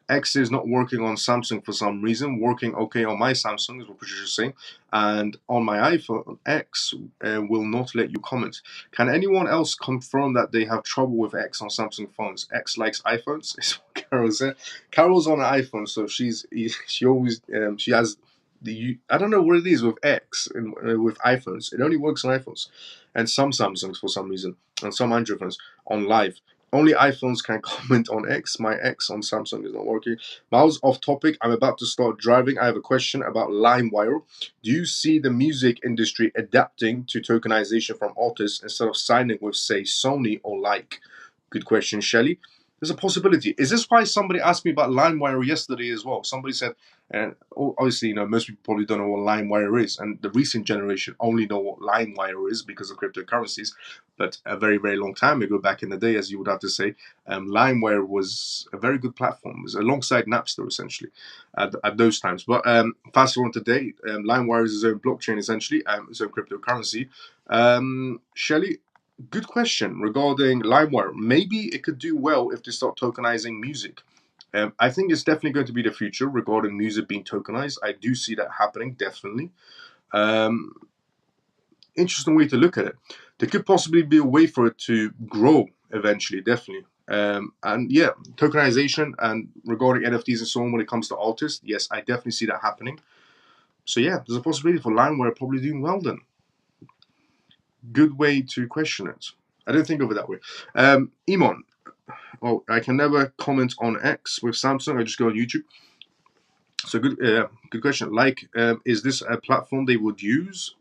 X is not working on Samsung for some reason. Working okay on my Samsung is what Patricia's saying, and on my iPhone X will not let you comment. Can anyone else confirm that they have trouble with X on Samsung phones? X likes iPhones. Is what Carol said. Carol's on an iPhone, so she always she has the I don't know what it is with X and with iPhones. It only works on iPhones, and some Samsungs for some reason, and some Android phones on live. Only iPhones can comment on X. My X on Samsung is not working. Miles, off topic. I'm about to start driving. I have a question about LimeWire. Do you see the music industry adapting to tokenization from artists instead of signing with, say, Sony or like? Good question, Shelley. There's a possibility. Is this why somebody asked me about LimeWire yesterday as well? Somebody said, and obviously, most people probably don't know what LimeWire is, and the recent generation only know what LimeWire is because of cryptocurrencies. But a very, very long time ago, back in the day, as you would have to say, LimeWire was a very good platform. It was alongside Napster, essentially, at those times. But fast forward today, LimeWire is its own blockchain, essentially, its own cryptocurrency. Shelley, good question regarding LimeWire. Maybe it could do well if they start tokenizing music. I think it's definitely going to be the future regarding music being tokenized. I do see that happening, definitely. Interesting way to look at it. There could possibly be a way for it to grow eventually, definitely. And yeah, tokenization and regarding NFTs and so on when it comes to artists, yes, I definitely see that happening. So yeah, there's a possibility for LimeWire probably doing well then. Good way to question it. I didn't think of it that way. Emon, well, I can never comment on X with Samsung. I just go on YouTube. So good question. Like, is this a platform they would use?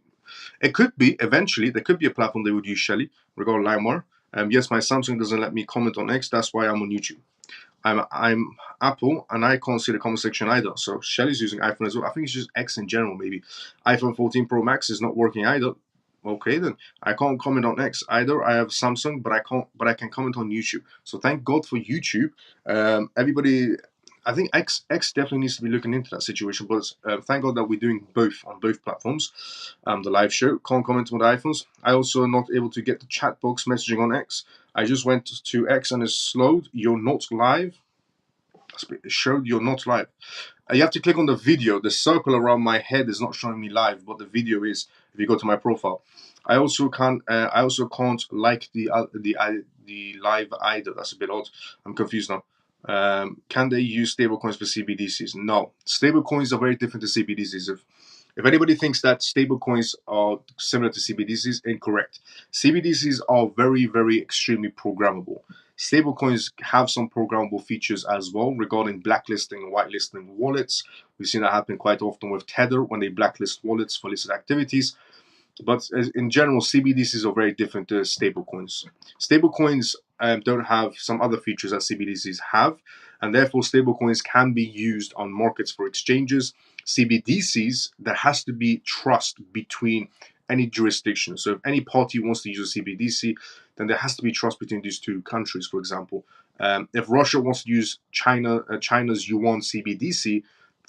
It could be eventually. There could be a platform they would use, Shelly, regarding LimeWire. Yes, my Samsung doesn't let me comment on X. That's why I'm on YouTube. I'm Apple, and I can't see the comment section either. So Shelly's using iPhone as well. I think it's just X in general, maybe. iPhone 14 Pro Max is not working either. Okay, then I can't comment on X either. I have Samsung, but I can comment on YouTube. So thank God for YouTube. Everybody, I think X definitely needs to be looking into that situation. But thank God that we're doing both on both platforms. The live show can't comment on the iPhones. I also not able to get the chat box messaging on X. I just went to X and it's slowed. You're not live. It showed you're not live. You have to click on the video. The circle around my head is not showing me live, but the video is. If you go to my profile, I also can't. I also can't like the live either. That's a bit odd. I'm confused now. Can they use stablecoins for CBDCs? No, stablecoins are very different to CBDCs. If anybody thinks that stablecoins are similar to CBDCs, incorrect. CBDCs are very, very extremely programmable. Stablecoins have some programmable features as well regarding blacklisting and whitelisting wallets. We've seen that happen quite often with Tether when they blacklist wallets for illicit activities. But in general, CBDCs are very different to stablecoins. Stablecoins don't have some other features that CBDCs have, and therefore stablecoins can be used on markets for exchanges. CBDCs, there has to be trust between any jurisdiction. So if any party wants to use a CBDC, then there has to be trust between these two countries. For example, if Russia wants to use China's yuan CBDC,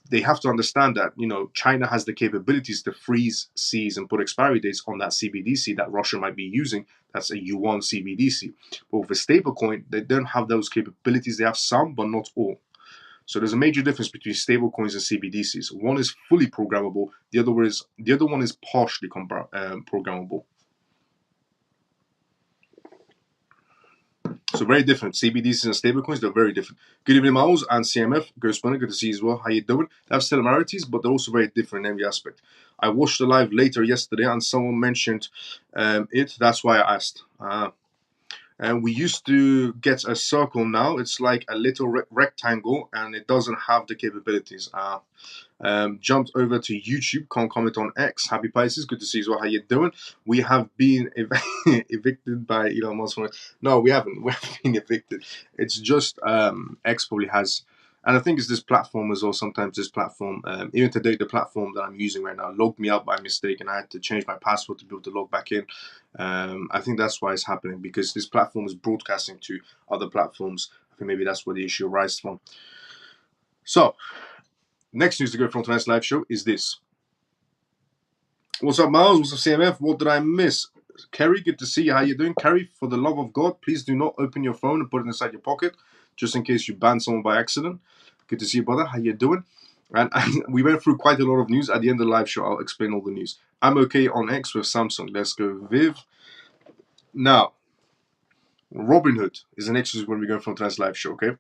they have to understand that China has the capabilities to freeze, seize, and put expiry dates on that CBDC that Russia might be using. That's a yuan CBDC. But with a stablecoin, they don't have those capabilities. They have some, but not all. So there's a major difference between stablecoins and CBDCs. One is fully programmable. The other one is partially programmable. So very different. CBDCs and stablecoins, they're very different. Good evening, Miles and CMF. Good to see you as well. How you doing? They have similarities, but they're also very different in every aspect. I watched the live later yesterday, and someone mentioned it. That's why I asked. And we used to get a circle. Now it's like a little rectangle, and it doesn't have the capabilities. Jumped over to YouTube. Can't comment on X. Happy Pisces. Good to see you as well. How you doing? We have been evicted by Elon Musk. No, we haven't. We haven't been evicted. It's just X probably has. And I think it's this platform as well. Sometimes this platform, even today, the platform that I'm using right now logged me out by mistake, and I had to change my password to be able to log back in. I think that's why it's happening, because this platform is broadcasting to other platforms. I think maybe that's where the issue arises from. So, next news to go from tonight's live show is this. What's up, Miles? What's up, CMF? What did I miss? Kerry, good to see you. How you doing? Kerry, for the love of God, please do not open your phone and put it inside your pocket, just in case you ban someone by accident. Good to see you, brother. How you doing? And we went through quite a lot of news. At the end of the live show, I'll explain all the news. I'm okay on X with Samsung. Let's go, Viv. Now, Robinhood is the next news when we go from tonight's live show, okay?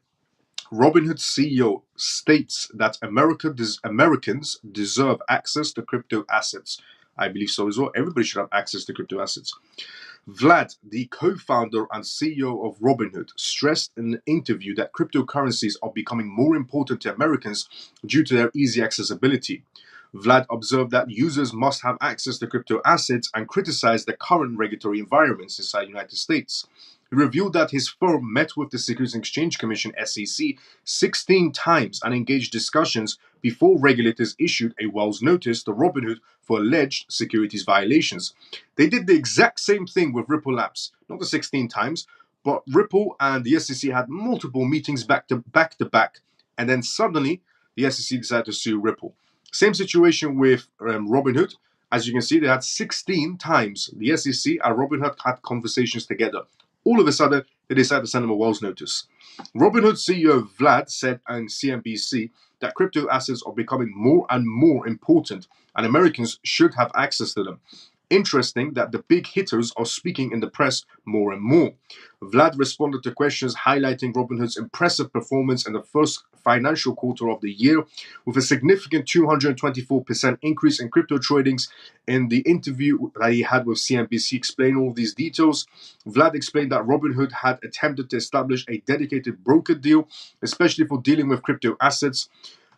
Robinhood CEO states that Americans deserve access to crypto assets. I believe so as well. Everybody should have access to crypto assets. Vlad, the co-founder and CEO of Robinhood, stressed in an interview that cryptocurrencies are becoming more important to Americans due to their easy accessibility. Vlad observed that users must have access to crypto assets and criticized the current regulatory environments inside the United States. He revealed that his firm met with the Securities and Exchange Commission (SEC) 16 times and engaged discussions before regulators issued a Wells notice to Robinhood for alleged securities violations. They did the exact same thing with Ripple Labs, not the 16 times, but Ripple and the SEC had multiple meetings back to back, and then suddenly the SEC decided to sue Ripple. Same situation with Robinhood. As you can see, they had 16 times the SEC and Robinhood had conversations together. All of a sudden, they decided to send them a Wells notice. Robinhood CEO Vlad said on CNBC that crypto assets are becoming more and more important, and Americans should have access to them. Interesting that the big hitters are speaking in the press more and more. Vlad responded to questions highlighting Robinhood's impressive performance in the first financial quarter of the year, with a significant 224% increase in crypto tradings. In the interview that he had with CNBC explaining all these details, Vlad explained that Robinhood had attempted to establish a dedicated broker deal, especially for dealing with crypto assets.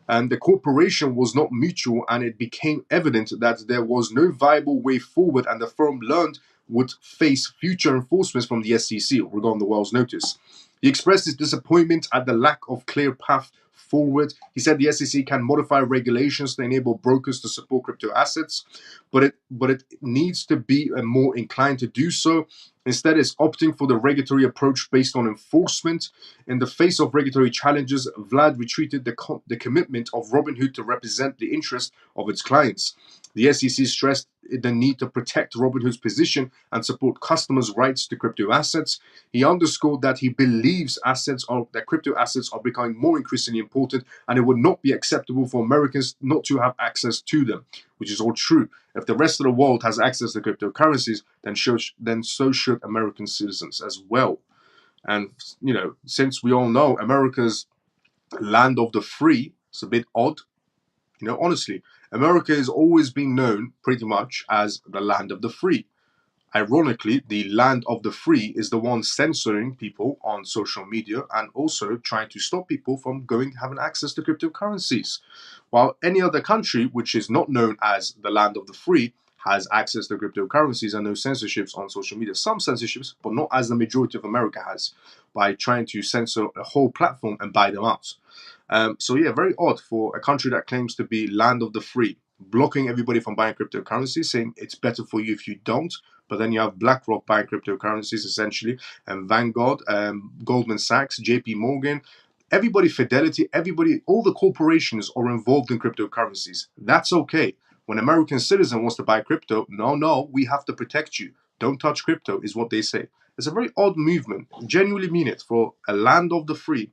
And the cooperation was not mutual, and it became evident that there was no viable way forward, and the firm learned would face future enforcements from the SEC regarding the Wells notice. He expressed his disappointment at the lack of clear path forward. He said the SEC can modify regulations to enable brokers to support crypto assets, but it needs to be more inclined to do so. Instead, it's opting for the regulatory approach based on enforcement. In the face of regulatory challenges, Vlad retreated the commitment of Robinhood to represent the interest of its clients. The SEC stressed the need to protect Robinhood's position and support customers' rights to crypto assets. He underscored that he believes that crypto assets are becoming more increasingly important, and it would not be acceptable for Americans not to have access to them, which is all true. If the rest of the world has access to cryptocurrencies, then so should American citizens as well. And since we all know America's land of the free, it's a bit odd. Honestly, America has always been known pretty much as the land of the free. Ironically, the land of the free is the one censoring people on social media and also trying to stop people from having access to cryptocurrencies. While any other country, which is not known as the land of the free, has access to cryptocurrencies and no censorships on social media. Some censorships, but not as the majority of America has, by trying to censor a whole platform and buy them out. Very odd for a country that claims to be land of the free, blocking everybody from buying cryptocurrencies, saying it's better for you if you don't. But then you have BlackRock buying cryptocurrencies essentially, and Vanguard, Goldman Sachs, JP Morgan, everybody, Fidelity, everybody, all the corporations are involved in cryptocurrencies. That's okay. When an American citizen wants to buy crypto, no, we have to protect you. Don't touch crypto is what they say. It's a very odd movement. Genuinely mean it. For a land of the free,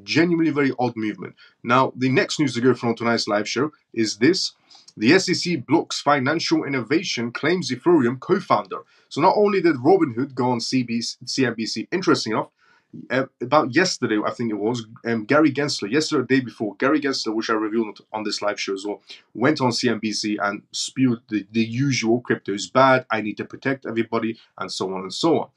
genuinely very odd movement. Now, the next news to go from tonight's live show is this. The SEC blocks financial innovation, claims Ethereum co-founder. So not only did Robinhood go on CNBC, interesting enough, about yesterday, I think it was, Gary Gensler, yesterday or the day before, Gary Gensler, which I revealed on this live show as well, went on CNBC and spewed the usual crypto is bad, I need to protect everybody, and so on and so on.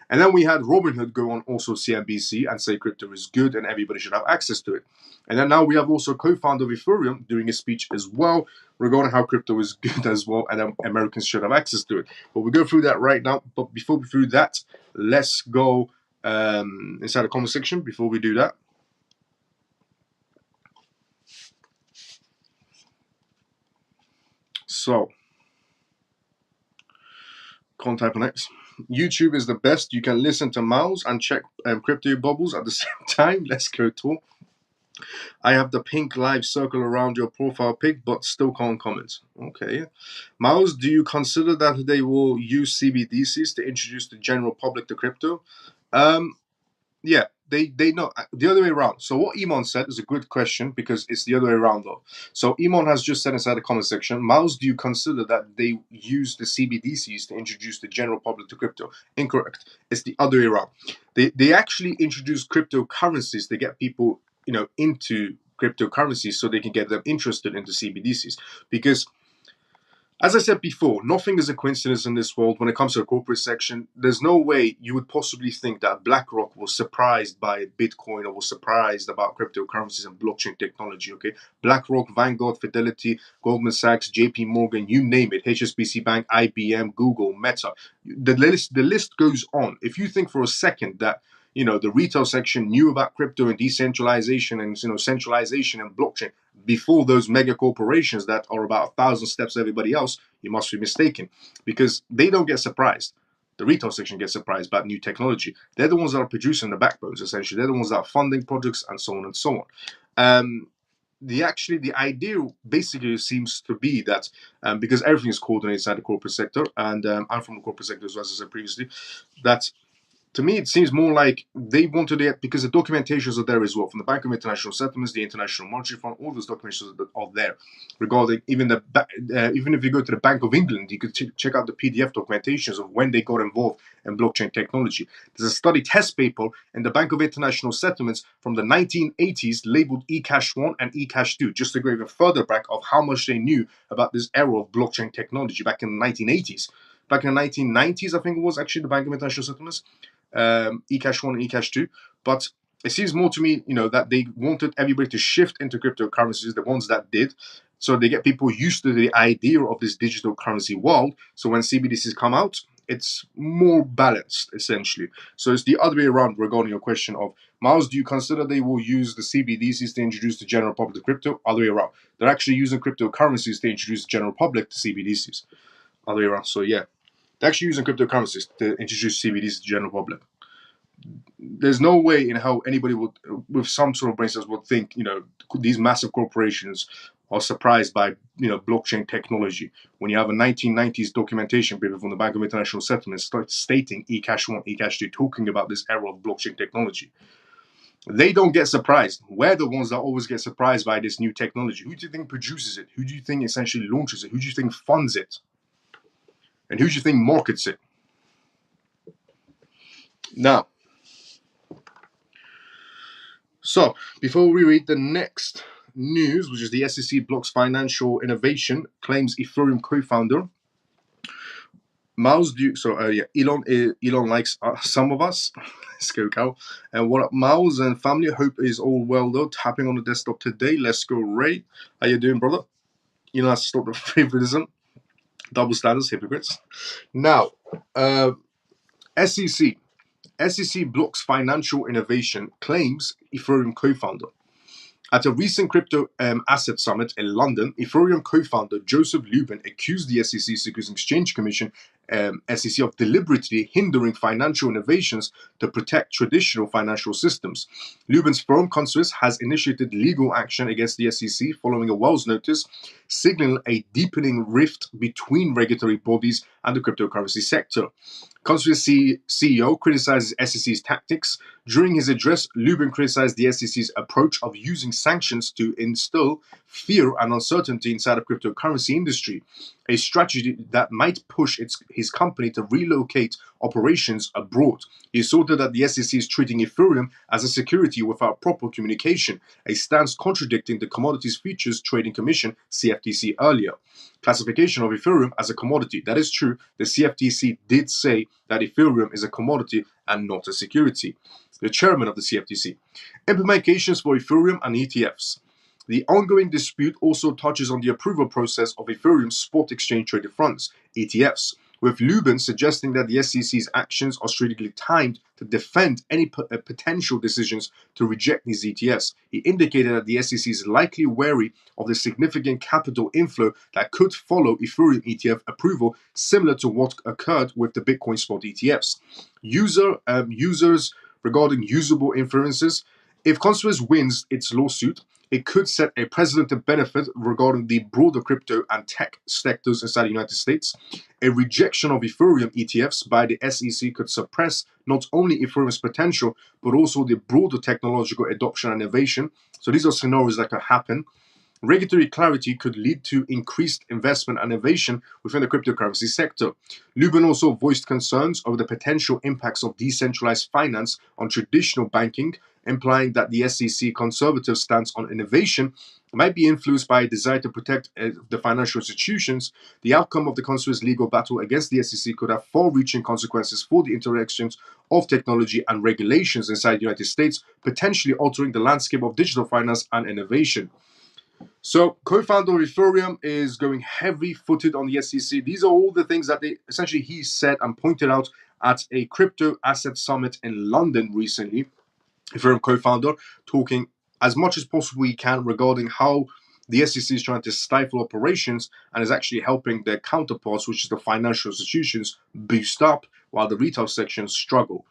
And then we had Robinhood go on also CNBC and say crypto is good and everybody should have access to it. And then now we have also co-founder of Ethereum doing a speech as well regarding how crypto is good as well and Americans should have access to it. But we'll go through that right now. But before we do that, let's go inside the comment section before we do that. So, can't type on X. YouTube is the best. You can listen to Miles and check crypto bubbles at the same time. Let's go talk. I have the pink live circle around your profile pic, but still can't comment. Okay. Miles, do you consider that they will use CBDCs to introduce the general public to crypto? Yeah, they know the other way around. So what Iman said is a good question because it's the other way around though. So Iman has just said inside the comment section, Miles, do you consider that they use the CBDCs to introduce the general public to crypto? Incorrect. It's the other way around. They actually introduce cryptocurrencies to get people, into cryptocurrencies so they can get them interested into CBDCs. Because as I said before, nothing is a coincidence in this world when it comes to a corporate section. There's no way you would possibly think that BlackRock was surprised by Bitcoin or was surprised about cryptocurrencies and blockchain technology, okay? BlackRock, Vanguard, Fidelity, Goldman Sachs, JP Morgan, you name it, HSBC Bank, IBM, Google, Meta. The list goes on. If you think for a second that the retail section knew about crypto and decentralization and centralization and blockchain before those mega corporations that are about 1,000 steps everybody else, you must be mistaken, because they don't get surprised. The retail section gets surprised about new technology. They're the ones that are producing the backbones, essentially. They're the ones that are funding projects and so on and so on. The idea basically seems to be that because everything is coordinated inside the corporate sector, and I'm from the corporate sector as well, as I said previously, that to me, it seems more like they wanted it because the documentations are there as well from the Bank of International Settlements, the International Monetary Fund. All those documentations are there regarding even even if you go to the Bank of England, you could check out the PDF documentations of when they got involved in blockchain technology. There's a study test paper in the Bank of International Settlements from the 1980s labeled eCash 1 and eCash 2, just to go even further back of how much they knew about this era of blockchain technology back in the 1980s. Back in the 1990s, I think it was actually the Bank of International Settlements. eCash 1 and eCash 2. But it seems more to me, that they wanted everybody to shift into cryptocurrencies, the ones that did, so they get people used to the idea of this digital currency world. So when CBDCs come out, it's more balanced, essentially. So it's the other way around regarding your question of, Miles, do you consider they will use the CBDCs to introduce the general public to crypto? Other way around. They're actually using cryptocurrencies to introduce the general public to CBDCs. Other way around. So yeah. They're actually using cryptocurrencies to introduce CBDCs to the general public. There's no way in how anybody would, with some sort of brain cells, would think, these massive corporations are surprised by, blockchain technology. When you have a 1990s documentation paper from the Bank of International Settlements stating eCash 1, eCash 2, talking about this era of blockchain technology. They don't get surprised. We're the ones that always get surprised by this new technology. Who do you think produces it? Who do you think essentially launches it? Who do you think funds it? And who do you think markets it? Now, so before we read the next news, which is the SEC blocks financial innovation, claims Ethereum co-founder. Miles, Elon likes some of us. Let's go, Cal. And what up, Miles and family? Hope is all well though. Tapping on the desktop today. Let's go, Ray. How you doing, brother? Let's stop the favoritism. Double standards, hypocrites. Now, SEC blocks financial innovation, claims Ethereum co-founder. At a recent crypto asset summit in London, Ethereum co-founder Joseph Lubin accused the SEC Securities and Exchange Commission, SEC, of deliberately hindering financial innovations to protect traditional financial systems. Lubin's firm, Consys, has initiated legal action against the SEC following a Wells notice, signaling a deepening rift between regulatory bodies and the cryptocurrency sector. Consys CEO criticizes SEC's tactics. During his address, Lubin criticized the SEC's approach of using sanctions to instill fear and uncertainty inside the cryptocurrency industry, a strategy that might push his company to relocate operations abroad. He asserted that the SEC is treating Ethereum as a security without proper communication, a stance contradicting the Commodities Futures Trading Commission (CFTC) earlier classification of Ethereum as a commodity. That is true. The CFTC did say that Ethereum is a commodity and not a security. The chairman of the CFTC. Implications for Ethereum and ETFs. The ongoing dispute also touches on the approval process of Ethereum's spot exchange traded funds, ETFs, with Lubin suggesting that the SEC's actions are strategically timed to defend any potential decisions to reject these ETFs. He indicated that the SEC is likely wary of the significant capital inflow that could follow Ethereum ETF approval, similar to what occurred with the Bitcoin spot ETFs. Users regarding usable inferences. If Congress wins its lawsuit, it could set a precedent benefit regarding the broader crypto and tech sectors inside the United States. A rejection of Ethereum ETFs by the SEC could suppress not only Ethereum's potential, but also the broader technological adoption and innovation. So these are scenarios that could happen. Regulatory clarity could lead to increased investment and innovation within the cryptocurrency sector. Lubin also voiced concerns over the potential impacts of decentralized finance on traditional banking, implying that the SEC conservative stance on innovation might be influenced by a desire to protect the financial institutions. The outcome of the Congress legal battle against the SEC could have far-reaching consequences for the interactions of technology and regulations inside the United States, potentially altering the landscape of digital finance and innovation. So, co-founder of Ethereum is going heavy-footed on the SEC. These are all the things that he said and pointed out at a crypto asset summit in London recently. Ethereum co-founder talking as much as possible he can regarding how the SEC is trying to stifle operations and is actually helping their counterparts, which is the financial institutions, boost up while the retail sections struggle,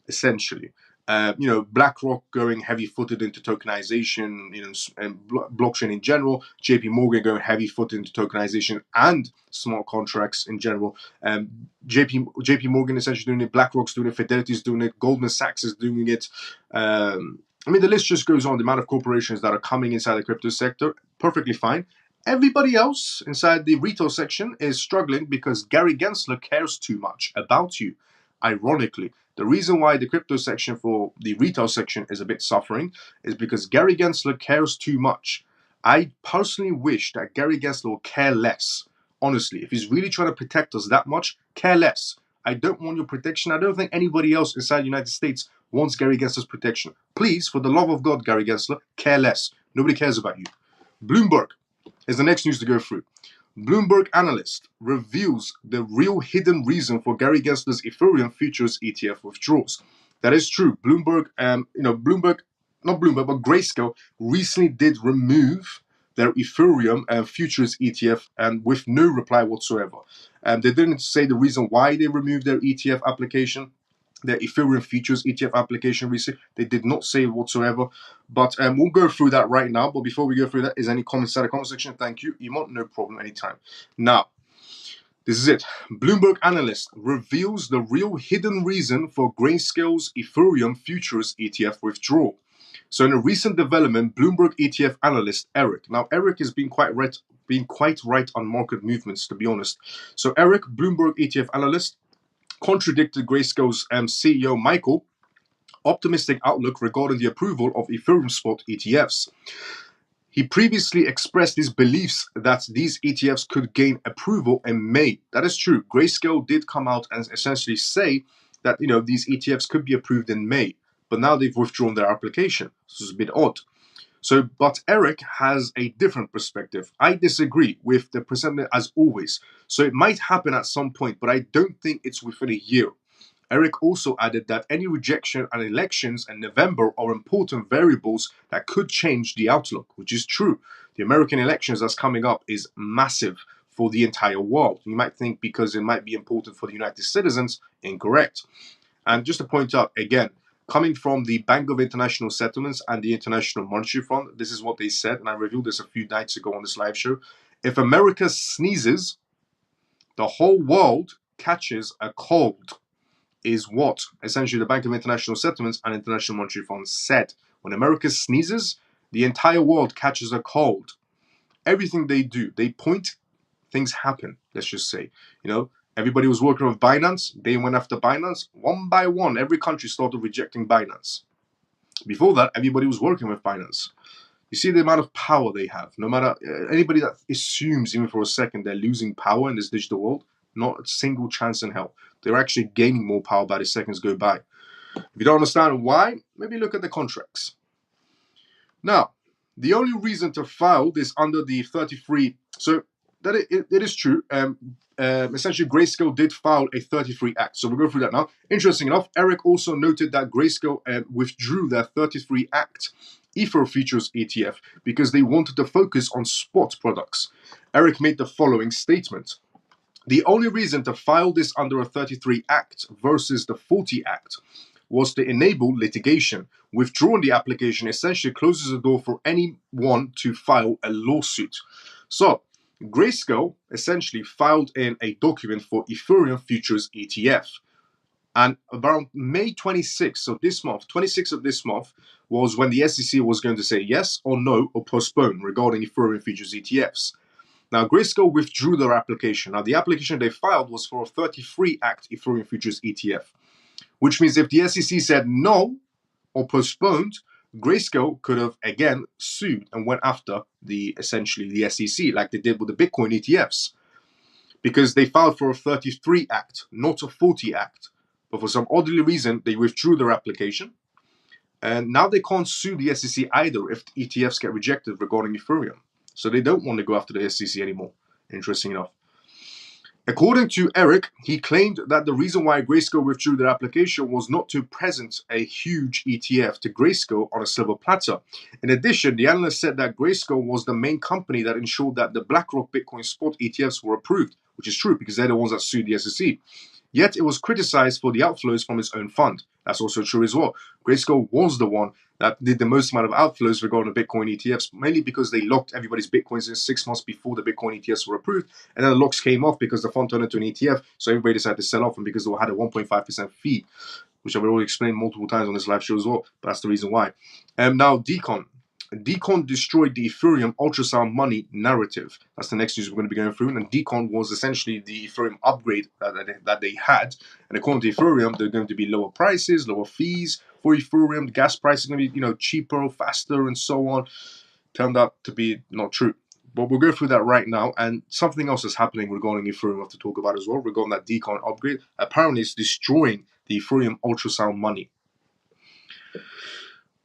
essentially. BlackRock going heavy-footed into tokenization, and blockchain in general. JP Morgan going heavy-footed into tokenization and smart contracts in general. JP Morgan essentially doing it. BlackRock's doing it. Fidelity's doing it. Goldman Sachs is doing it. The list just goes on. The amount of corporations that are coming inside the crypto sector, perfectly fine. Everybody else inside the retail section is struggling because Gary Gensler cares too much about you. Ironically, the reason why the crypto section for the retail section is a bit suffering is because Gary Gensler cares too much. I personally wish that Gary Gensler will care less. Honestly, if he's really trying to protect us that much, care less. I don't want your protection. I don't think anybody else inside the United States wants Gary Gensler's protection. Please, for the love of God, Gary Gensler, care less. Nobody cares about you. Bloomberg is the next news to go through. Bloomberg analyst reveals the real hidden reason for Gary Gensler's Ethereum futures ETF withdrawals. That is true. Grayscale recently did remove their Ethereum futures ETF and with no reply whatsoever. They didn't say the reason why they removed their ETF application, their Ethereum futures ETF application recently. They did not say whatsoever, but we'll go through that right now. But before we go through that, is any comments in the comment section? Thank you. Emon, no problem, anytime. Now, this is it. Bloomberg analyst reveals the real hidden reason for Grayscale's Ethereum futures ETF withdrawal. So in a recent development, Bloomberg ETF analyst Eric. Now, Eric has been quite right on market movements, to be honest. So Eric, Bloomberg ETF analyst, contradicted Grayscale's CEO Michael optimistic outlook regarding the approval of Ethereum spot ETFs. He previously expressed his beliefs that these ETFs could gain approval in May. That is true. Grayscale did come out and essentially say that these ETFs could be approved in May, but now they've withdrawn their application. This is a bit odd. But Eric has a different perspective. I disagree with the presenter as always. So it might happen at some point, but I don't think it's within a year. Eric also added that any rejection and elections in November are important variables that could change the outlook, which is true. The American elections that's coming up is massive for the entire world. You might think because it might be important for the United citizens, incorrect. And just to point out again, coming from the Bank of International Settlements and the International Monetary Fund, this is what they said, and I reviewed this a few nights ago on this live show. If America sneezes, the whole world catches a cold, is what essentially the Bank of International Settlements and International Monetary Fund said. When America sneezes, the entire world catches a cold. Everything they do, they point, things happen, let's just say. Everybody was working with Binance. They went after Binance. One by one, every country started rejecting Binance. Before that, everybody was working with Binance. You see the amount of power they have. No matter anybody that assumes even for a second they're losing power in this digital world, not a single chance in hell. They're actually gaining more power by the seconds go by. If you don't understand why, maybe look at the contracts. Now, the only reason to file this under the 33, so that it is true. Essentially, Grayscale did file a 33 Act. So we'll go through that now. Interesting enough, Eric also noted that Grayscale withdrew their 33 Act Ether Futures ETF because they wanted to focus on spot products. Eric made the following statement. The only reason to file this under a 33 Act versus the 40 Act was to enable litigation. Withdrawing the application essentially closes the door for anyone to file a lawsuit. So, Grayscale essentially filed in a document for Ethereum Futures ETF. And around May 26th of this month, was when the SEC was going to say yes or no or postpone regarding Ethereum Futures ETFs. Now, Grayscale withdrew their application. Now, the application they filed was for a 33 Act Ethereum Futures ETF, which means if the SEC said no or postponed, Grayscale could have again sued and went after essentially the SEC like they did with the Bitcoin ETFs, because they filed for a 33 Act, not a 40 Act. But for some odd reason, they withdrew their application. And now they can't sue the SEC either if the ETFs get rejected regarding Ethereum. So they don't want to go after the SEC anymore, interesting enough. According to Eric, he claimed that the reason why Grayscale withdrew their application was not to present a huge ETF to Grayscale on a silver platter. In addition, the analyst said that Grayscale was the main company that ensured that the BlackRock Bitcoin spot ETFs were approved, which is true because they're the ones that sued the SEC. Yet it was criticized for the outflows from its own fund. That's also true as well. Grayscale was the one that did the most amount of outflows regarding the Bitcoin ETFs, mainly because they locked everybody's Bitcoins in 6 months before the Bitcoin ETFs were approved. And then the locks came off because the fund turned into an ETF, so everybody decided to sell off, and because they had a 1.5% fee, which I've already explained multiple times on this live show as well, but that's the reason why. Now, Decon. Decon destroyed the Ethereum ultrasound money narrative. That's the next news we're going to be going through. And Decon was essentially the Ethereum upgrade that they had. And according to Ethereum, there are going to be lower prices, lower fees for Ethereum. The gas price is going to be, cheaper, faster, and so on. Turned out to be not true. But we'll go through that right now. And something else is happening regarding Ethereum we have to talk about as well, regarding that Decon upgrade. Apparently, it's destroying the Ethereum ultrasound money.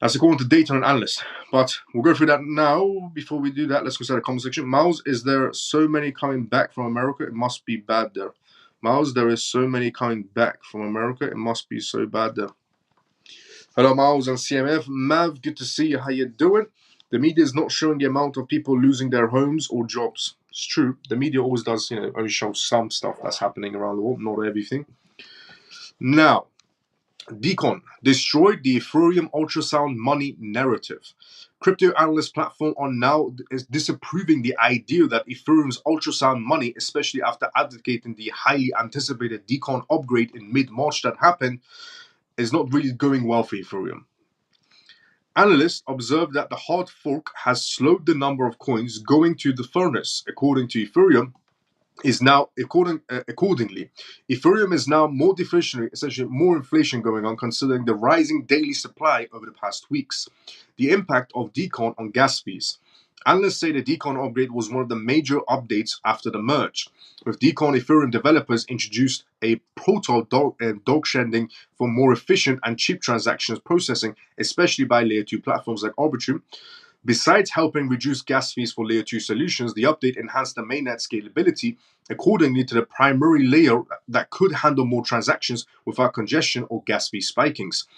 That's according to data and analysts. But we'll go through that now. Before we do that, let's go to the comment section. Miles, is there so many coming back from America? It must be bad there. Miles, there is so many coming back from America. It must be so bad there. Hello, Miles and CMF. Mav, good to see you. How you doing? The media is not showing the amount of people losing their homes or jobs. It's true. The media always does, only show some stuff that's happening around the world, not everything. Now, Decon destroyed the Ethereum ultrasound money narrative. Crypto analyst platform are now disapproving the idea that Ethereum's ultrasound money, especially after advocating the highly anticipated Decon upgrade in mid-March that happened, is not really going well for Ethereum. Analysts observed that the hard fork has slowed the number of coins going to the furnace. According to Ethereum, is now accordingly, Ethereum is now more deflationary, essentially more inflation going on, considering the rising daily supply over the past weeks. The impact of Decon on gas fees. Analysts say the Decon upgrade was one of the major updates after the merge. With Decon, Ethereum developers introduced a protocol dog shedding for more efficient and cheap transactions processing, especially by layer 2 platforms like Arbitrum. Besides helping reduce gas fees for layer 2 solutions, the update enhanced the mainnet scalability accordingly to the primary layer that could handle more transactions without congestion or gas fee spikings.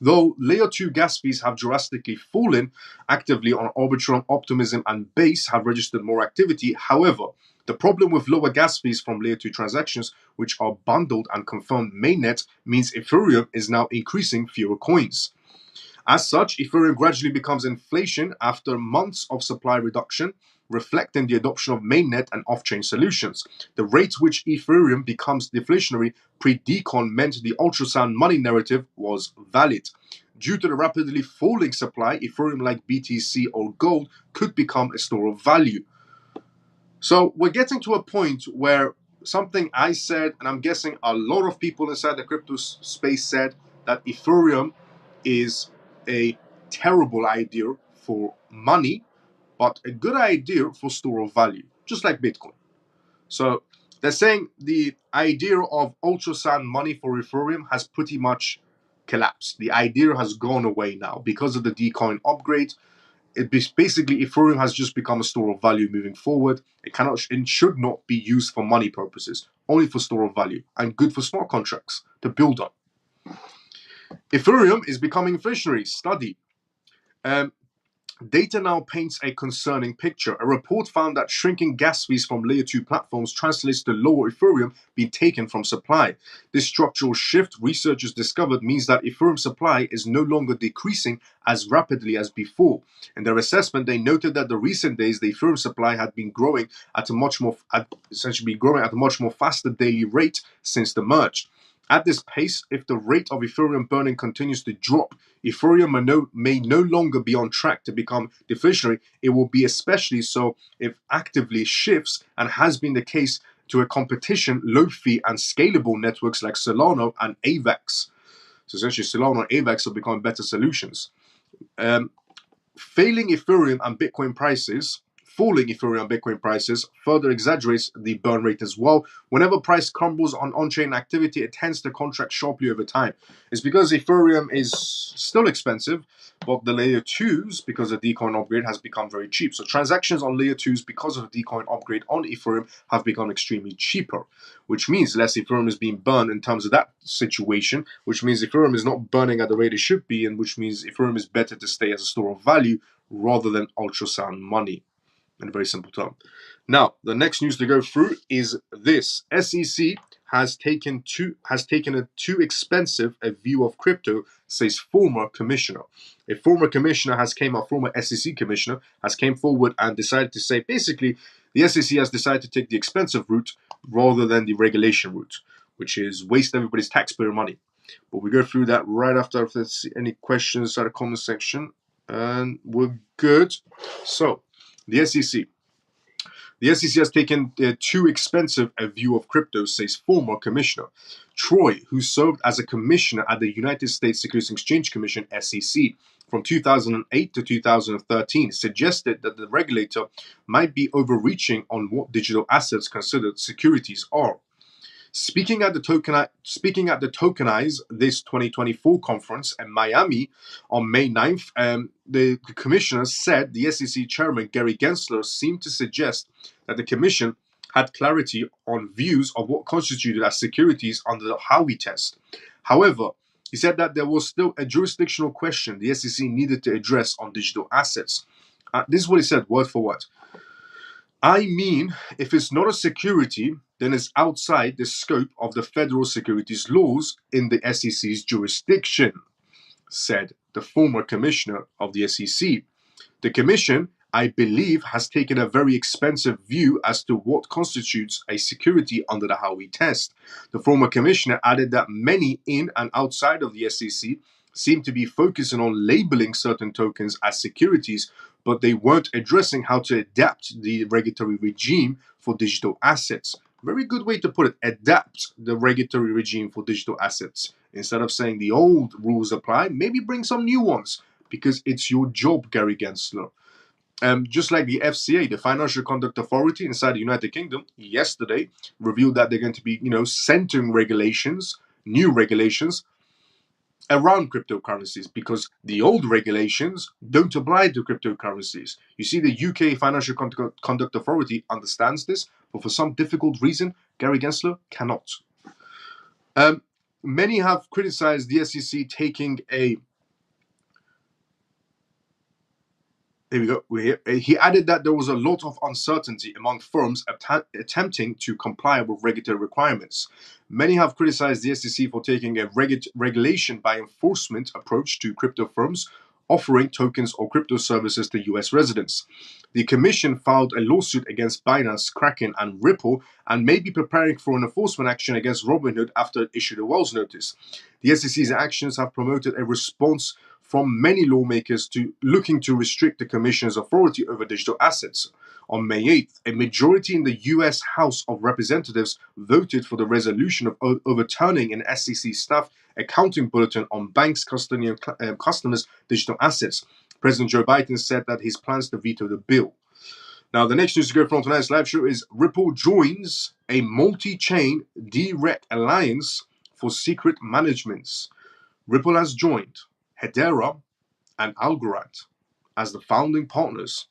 Though layer 2 gas fees have drastically fallen, actively on Arbitrum, Optimism, and Base have registered more activity. However, the problem with lower gas fees from layer 2 transactions, which are bundled and confirmed mainnet, means Ethereum is now increasing fewer coins. As such, Ethereum gradually becomes inflation after months of supply reduction, reflecting the adoption of mainnet and off-chain solutions. The rate which Ethereum becomes deflationary pre-Decon meant the ultrasound money narrative was valid. Due to the rapidly falling supply, Ethereum like BTC or gold could become a store of value. So we're getting to a point where something I said, and I'm guessing a lot of people inside the crypto space said, that Ethereum is a terrible idea for money, but a good idea for store of value, just like Bitcoin. So they're saying the idea of ultrasound money for Ethereum has pretty much collapsed. The idea has gone away now because of the Dcoin upgrade. Basically, Ethereum has just become a store of value moving forward. It cannot and should not be used for money purposes, only for store of value and good for smart contracts to build on. Ethereum is becoming inflationary. Study. Data now paints a concerning picture. A report found that shrinking gas fees from layer 2 platforms translates to lower Ethereum being taken from supply. This structural shift, researchers discovered, means that Ethereum supply is no longer decreasing as rapidly as before. In their assessment, they noted that the recent days the Ethereum supply had been growing at a much more faster daily rate since the merge. At this pace, if the rate of Ethereum burning continues to drop, Ethereum may no longer be on track to become deflationary. It will be especially so if actively shifts, and has been the case, to a competition, low fee and scalable networks like Solana and AVAX. So essentially, Solana and AVAX will become better solutions. Falling Ethereum and Bitcoin prices further exaggerates the burn rate as well. Whenever price crumbles on-chain activity, it tends to contract sharply over time. It's because Ethereum is still expensive, but the layer 2s, because of the Dcoin upgrade, has become very cheap. So transactions on layer 2s, because of the Dcoin upgrade on Ethereum, have become extremely cheaper, which means less Ethereum is being burned in terms of that situation, which means Ethereum is not burning at the rate it should be, and which means Ethereum is better to stay as a store of value rather than ultrasound money, in a very simple term. Now, the next news to go through is this. SEC has taken a too expensive a view of crypto, says former commissioner. A former SEC commissioner has came forward and decided to say, basically, the SEC has decided to take the expensive route rather than the regulation route, which is waste everybody's taxpayer money. But we go through that right after. If there's any questions at the comment section, and we're good. So, the SEC. The SEC has taken too expensive a view of crypto, says former commissioner. Troy, who served as a commissioner at the United States Securities and Exchange Commission, SEC, from 2008 to 2013, suggested that the regulator might be overreaching on what digital assets considered securities are. Speaking at the Tokenize This 2024 conference in Miami on May 9th, the commissioner said the SEC chairman Gary Gensler seemed to suggest that the commission had clarity on views of what constituted as securities under the Howey test. However, he said that there was still a jurisdictional question the SEC needed to address on digital assets. This is what he said, word for word. I mean, if it's not a security, then it's outside the scope of the federal securities laws in the SEC's jurisdiction, said the former commissioner of the SEC. The commission, I believe, has taken a very expensive view as to what constitutes a security under the Howey test. The former commissioner added that many in and outside of the SEC seem to be focusing on labeling certain tokens as securities, but they weren't addressing how to adapt the regulatory regime for digital assets. Very good way to put it. Adapt the regulatory regime for digital assets. Instead of saying the old rules apply, maybe bring some new ones, because it's your job, Gary Gensler. Just like the FCA, the Financial Conduct Authority inside the United Kingdom, yesterday revealed that they're going to be, centering new regulations around cryptocurrencies, because the old regulations don't apply to cryptocurrencies. You see, the UK Financial Conduct Authority understands this, but for some difficult reason, Gary Gensler cannot. Many have criticized the SEC taking a... Here we go. We're here. He added that there was a lot of uncertainty among firms attempting to comply with regulatory requirements. Many have criticized the SEC for taking a regulation by enforcement approach to crypto firms, offering tokens or crypto services to US residents. The commission filed a lawsuit against Binance, Kraken, and Ripple and may be preparing for an enforcement action against Robinhood after it issued a Wells notice. The SEC's actions have promoted a response from many lawmakers looking to restrict the commission's authority over digital assets. On May 8th, a majority in the US House of Representatives voted for the resolution of overturning an SEC staff accounting bulletin on banks' customers' digital assets. President Joe Biden said that his plans to veto the bill. Now, the next news to go from tonight's live show is Ripple joins a multi-chain DREC alliance for secret managements. Ripple has joined Hedera and Algorand as the founding partners.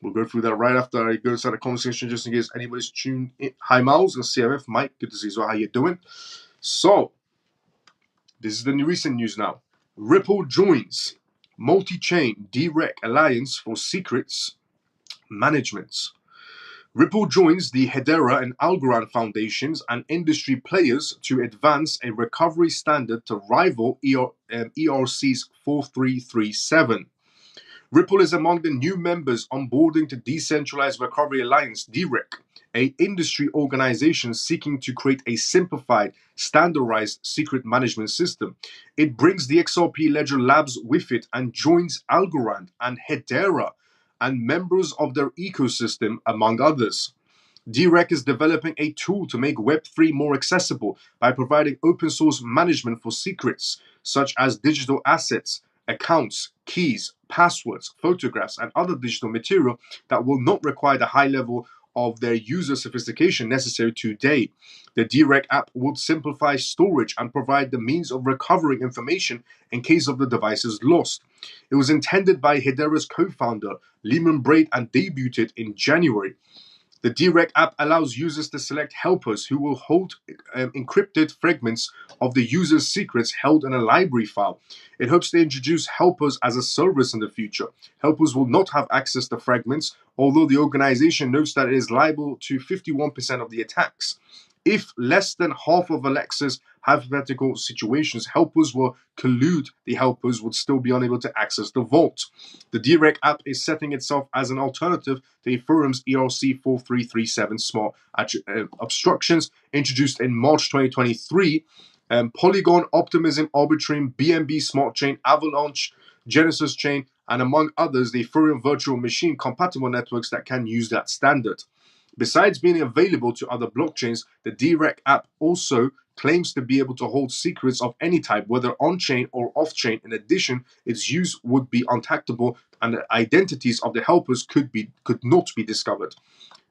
We'll go through that right after I go inside the conversation, just in case anybody's tuned in. Hi, Miles and CMF. Mike, good to see you. So how you doing? So, this is the recent news now. Ripple joins multi-chain DREC alliance for secrets managements. Ripple joins the Hedera and Algorand foundations and industry players to advance a recovery standard to rival ERC's 4337. Ripple is among the new members onboarding the Decentralized Recovery Alliance, DREC, an industry organization seeking to create a simplified, standardized secret management system. It brings the XRP Ledger Labs with it and joins Algorand and Hedera and members of their ecosystem, among others. DREC is developing a tool to make Web3 more accessible by providing open source management for secrets, such as digital assets, accounts, keys, passwords, photographs, and other digital material that will not require the high level of their user sophistication necessary today. The DREC app would simplify storage and provide the means of recovering information in case of the device is lost. It was intended by Hedera's co-founder, Lehman Braid, and debuted in January. The DREC app allows users to select helpers who will hold encrypted fragments of the user's secrets held in a library file. It hopes to introduce helpers as a service in the future. Helpers will not have access to fragments, although the organization notes that it is liable to 51% of the attacks. If less than half of Alexa's hypothetical situations, helpers will collude, the helpers would still be unable to access the vault. The DREC app is setting itself as an alternative to Ethereum's ERC 4337 smart obstructions introduced in March 2023. Polygon, Optimism, Arbitrum, BNB Smart Chain, Avalanche, Genesis Chain, and among others, the Ethereum virtual machine compatible networks that can use that standard. Besides being available to other blockchains, the DREC app also claims to be able to hold secrets of any type, whether on-chain or off-chain. In addition, its use would be untactable and the identities of the helpers could not be discovered.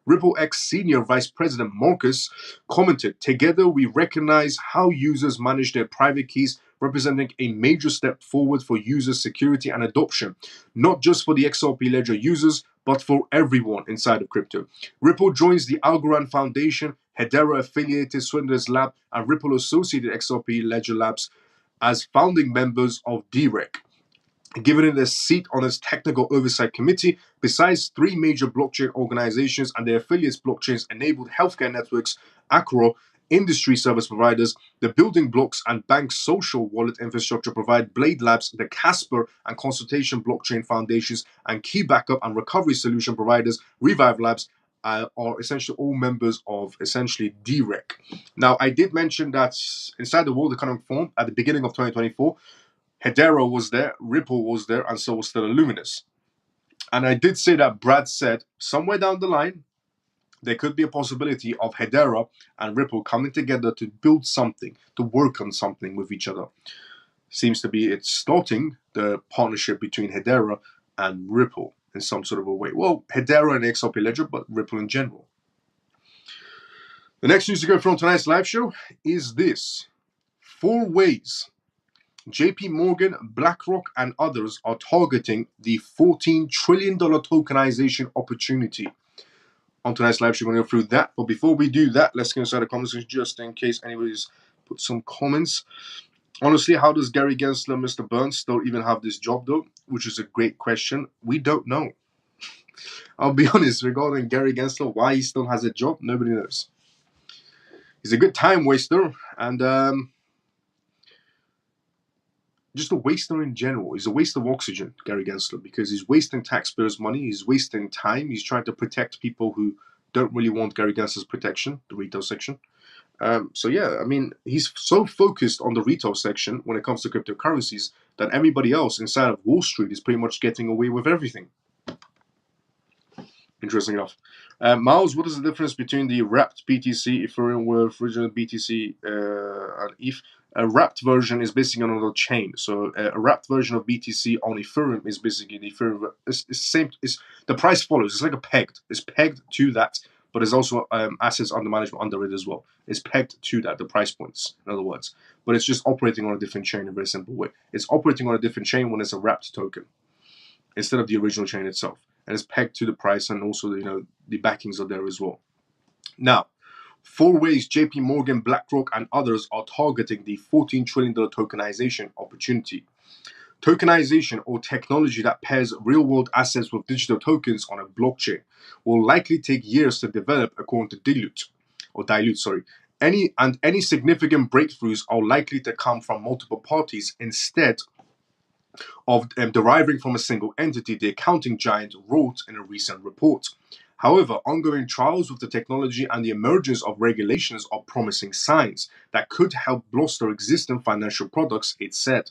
Ripple X Senior Vice President Marcus commented, "Together we recognize how users manage their private keys, representing a major step forward for user security and adoption, not just for the XRP Ledger users, but for everyone inside of crypto." Ripple joins the Algorand Foundation, Hedera affiliated Swindler's Lab, and Ripple associated XRP Ledger Labs as founding members of DREC, given it a seat on its technical oversight committee. Besides three major blockchain organizations and their affiliates blockchains enabled healthcare networks, Acro, industry service providers, the building blocks and bank social wallet infrastructure provide Blade Labs, the Casper and Consultation blockchain foundations, and key backup and recovery solution providers, Revive Labs, are essentially all members of essentially DREC. Now, I did mention that inside the World Economic Forum at the beginning of 2024, Hedera was there, Ripple was there, and so was Stellar Luminous. And I did say that Brad said somewhere down the line, there could be a possibility of Hedera and Ripple coming together to build something, to work on something with each other. Seems to be it's starting the partnership between Hedera and Ripple in some sort of a way. Well, Hedera and XRP Ledger, but Ripple in general. The next news to go from tonight's live show is this: 4 ways JP Morgan, BlackRock, and others are targeting the $14 trillion tokenization opportunity. On tonight's live show, we're going to go through that. But before we do that, let's go inside the conversation just in case anybody's put some comments. Honestly, how does Gary Gensler, Mr. Burns, still even have this job, though? Which is a great question. We don't know. I'll be honest, regarding Gary Gensler, why he still has a job, nobody knows. He's a good time waster, and just a waster in general. He's a waste of oxygen, Gary Gensler, because he's wasting taxpayers' money. He's wasting time. He's trying to protect people who don't really want Gary Gensler's protection, the retail section. So yeah, I mean, he's so focused on the retail section when it comes to cryptocurrencies that everybody else inside of Wall Street is pretty much getting away with everything. Interesting enough. Miles, what is the difference between the wrapped BTC, Ethereum with original BTC and ETH? A wrapped version is basically another chain. So a wrapped version of BTC on Ethereum is basically the Ethereum. It's same. It's the price follows. It's like a pegged. It's pegged to that, but there's also assets under management under it as well. It's pegged to that, the price points, in other words. But it's just operating on a different chain in a very simple way. It's operating on a different chain when it's a wrapped token instead of the original chain itself. And it's pegged to the price, and also the backings are there as well. Now, 4 ways JP Morgan, BlackRock, and others are targeting the $14 trillion tokenization opportunity. Tokenization, or technology that pairs real-world assets with digital tokens on a blockchain, will likely take years to develop, according to Dilute. Any significant breakthroughs are likely to come from multiple parties instead of deriving from a single entity, the accounting giant wrote in a recent report. However, ongoing trials with the technology and the emergence of regulations are promising signs that could help bolster existing financial products, it said.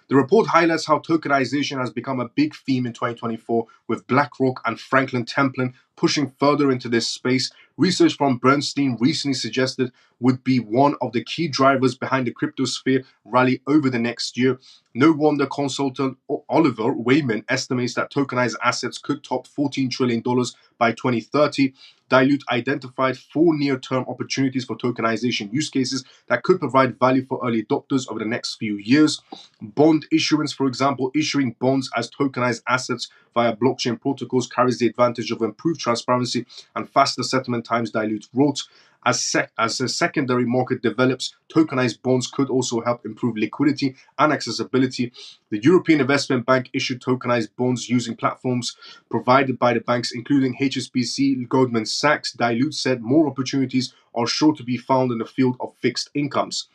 The report highlights how tokenization has become a big theme in 2024, with BlackRock and Franklin Templeton pushing further into this space. Research from Bernstein recently suggested would be one of the key drivers behind the cryptosphere rally over the next year. No wonder consultant Oliver Wyman estimates that tokenized assets could top $14 trillion by 2030. Dilute identified 4 near-term opportunities for tokenization use cases that could provide value for early adopters over the next few years. Bond issuance, for example, issuing bonds as tokenized assets via blockchain protocols carries the advantage of improved transparency and faster settlement times, Dilute wrote. As a secondary market develops, tokenized bonds could also help improve liquidity and accessibility. The European Investment Bank issued tokenized bonds using platforms provided by the banks, including HSBC, Goldman Sachs. Dilute said more opportunities are sure to be found in the field of fixed incomes.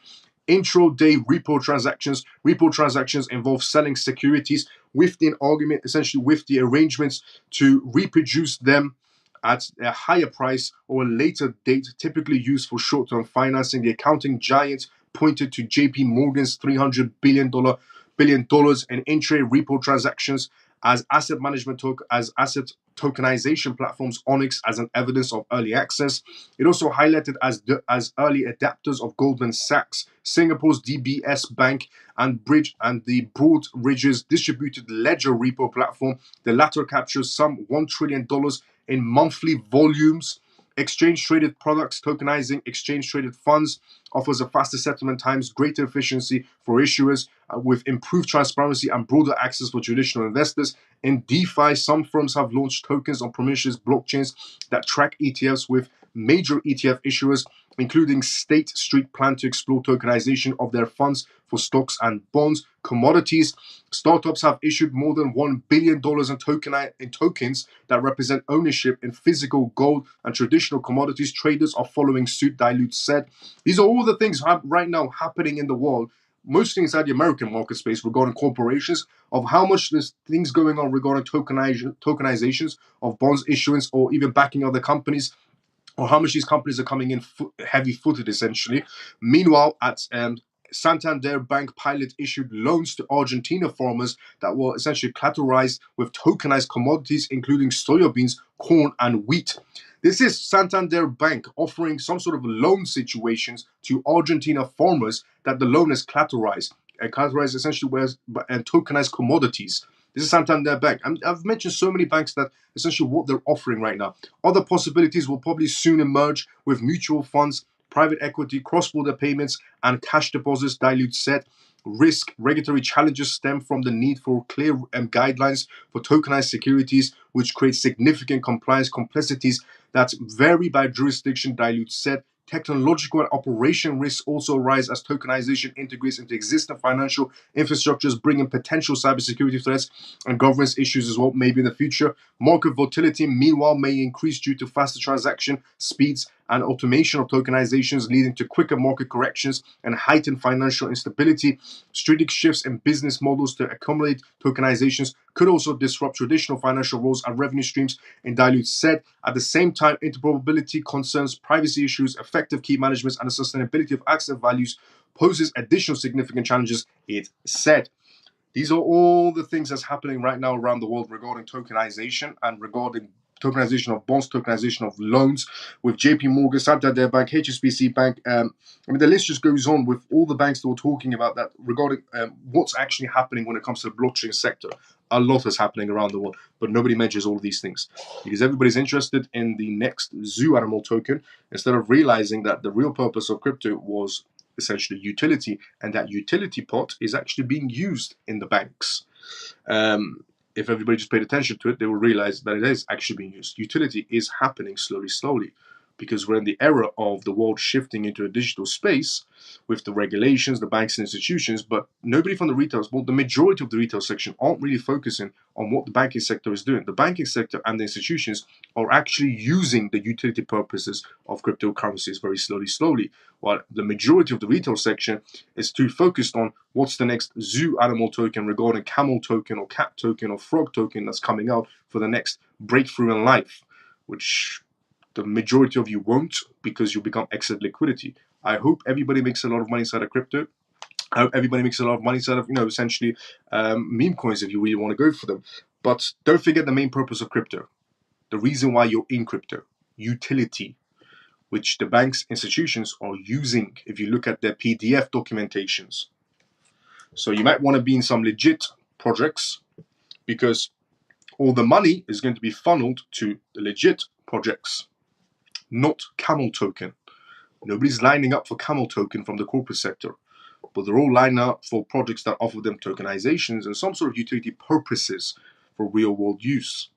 Intraday repo transactions. Repo transactions involve selling securities with the argument, essentially with the arrangements to reproduce them at a higher price or a later date, typically used for short-term financing. The accounting giant pointed to JP Morgan's $300 billion in intraday repo transactions as asset tokenization platforms Onyx as an evidence of early access. It also highlighted as early adapters of Goldman Sachs, Singapore's DBS Bank, and the Broadridge's distributed ledger repo platform. The latter captures some $1 trillion in monthly volumes. Exchange-traded products, tokenizing exchange-traded funds, offers a faster settlement times, greater efficiency for issuers, with improved transparency and broader access for traditional investors. In DeFi, some firms have launched tokens on promiscuous blockchains that track ETFs, with major ETF issuers, including State Street, plan to explore tokenization of their funds for stocks and bonds. Commodities, startups have issued more than $1 billion in tokens that represent ownership in physical gold and traditional commodities. Traders are following suit, Dilute said. These are all the things right now happening in the world, mostly inside the American market space, regarding corporations, of how much there's things going on regarding tokenizations of bonds issuance or even backing other companies, or how much these companies are coming in heavy-footed, essentially. Meanwhile, at Santander Bank pilot issued loans to Argentina farmers that were essentially collateralized with tokenized commodities, including soybeans, corn, and wheat. This is Santander Bank offering some sort of loan situations to Argentina farmers that the loan is collateralized. Collateralized essentially and tokenized commodities. This is Santander Bank. I've mentioned so many banks that essentially what they're offering right now. Other possibilities will probably soon emerge with mutual funds, private equity, cross-border payments, and cash deposits, Dilute said. Regulatory challenges stem from the need for clear guidelines for tokenized securities, which create significant compliance complexities that vary by jurisdiction, Dilute said. Technological and operation risks also arise as tokenization integrates into existing financial infrastructures, bringing potential cybersecurity threats and governance issues as well, maybe in the future. Market volatility, meanwhile, may increase due to faster transaction speeds and automation of tokenizations, leading to quicker market corrections and heightened financial instability. Strategic shifts in business models to accumulate tokenizations could also disrupt traditional financial roles and revenue streams, and dilute said. At the same time, interoperability concerns, privacy issues, effective key management, and the sustainability of asset values poses additional significant challenges, it said. These are all the things that's happening right now around the world regarding tokenization and regarding tokenization of bonds, tokenization of loans with JP Morgan, Santander Bank, HSBC Bank. I mean, the list just goes on with all the banks that were talking about that regarding what's actually happening when it comes to the blockchain sector. A lot is happening around the world, but nobody mentions all of these things because everybody's interested in the next zoo animal token instead of realizing that the real purpose of crypto was essentially utility, and that utility pot is actually being used in the banks. If everybody just paid attention to it, they will realize that it is actually being used. Utility is happening slowly, because we're in the era of the world shifting into a digital space with the regulations, the banks and institutions, but nobody from the retail, well, the majority of the retail section aren't really focusing on what the banking sector is doing. The banking sector and the institutions are actually using the utility purposes of cryptocurrencies very slowly, while the majority of the retail section is too focused on what's the next zoo animal token regarding camel token or cat token or frog token that's coming out for the next breakthrough in life, which the majority of you won't, because you'll become exit liquidity. I hope everybody makes a lot of money inside of crypto. I hope everybody makes a lot of money inside of, essentially meme coins if you really want to go for them. But don't forget the main purpose of crypto. The reason why you're in crypto. Utility, which the banks, institutions are using if you look at their PDF documentations. So you might want to be in some legit projects because all the money is going to be funneled to the legit projects, not camel token. Nobody's lining up for camel token from the corporate sector, but they're all lining up for projects that offer them tokenizations and some sort of utility purposes for real world use.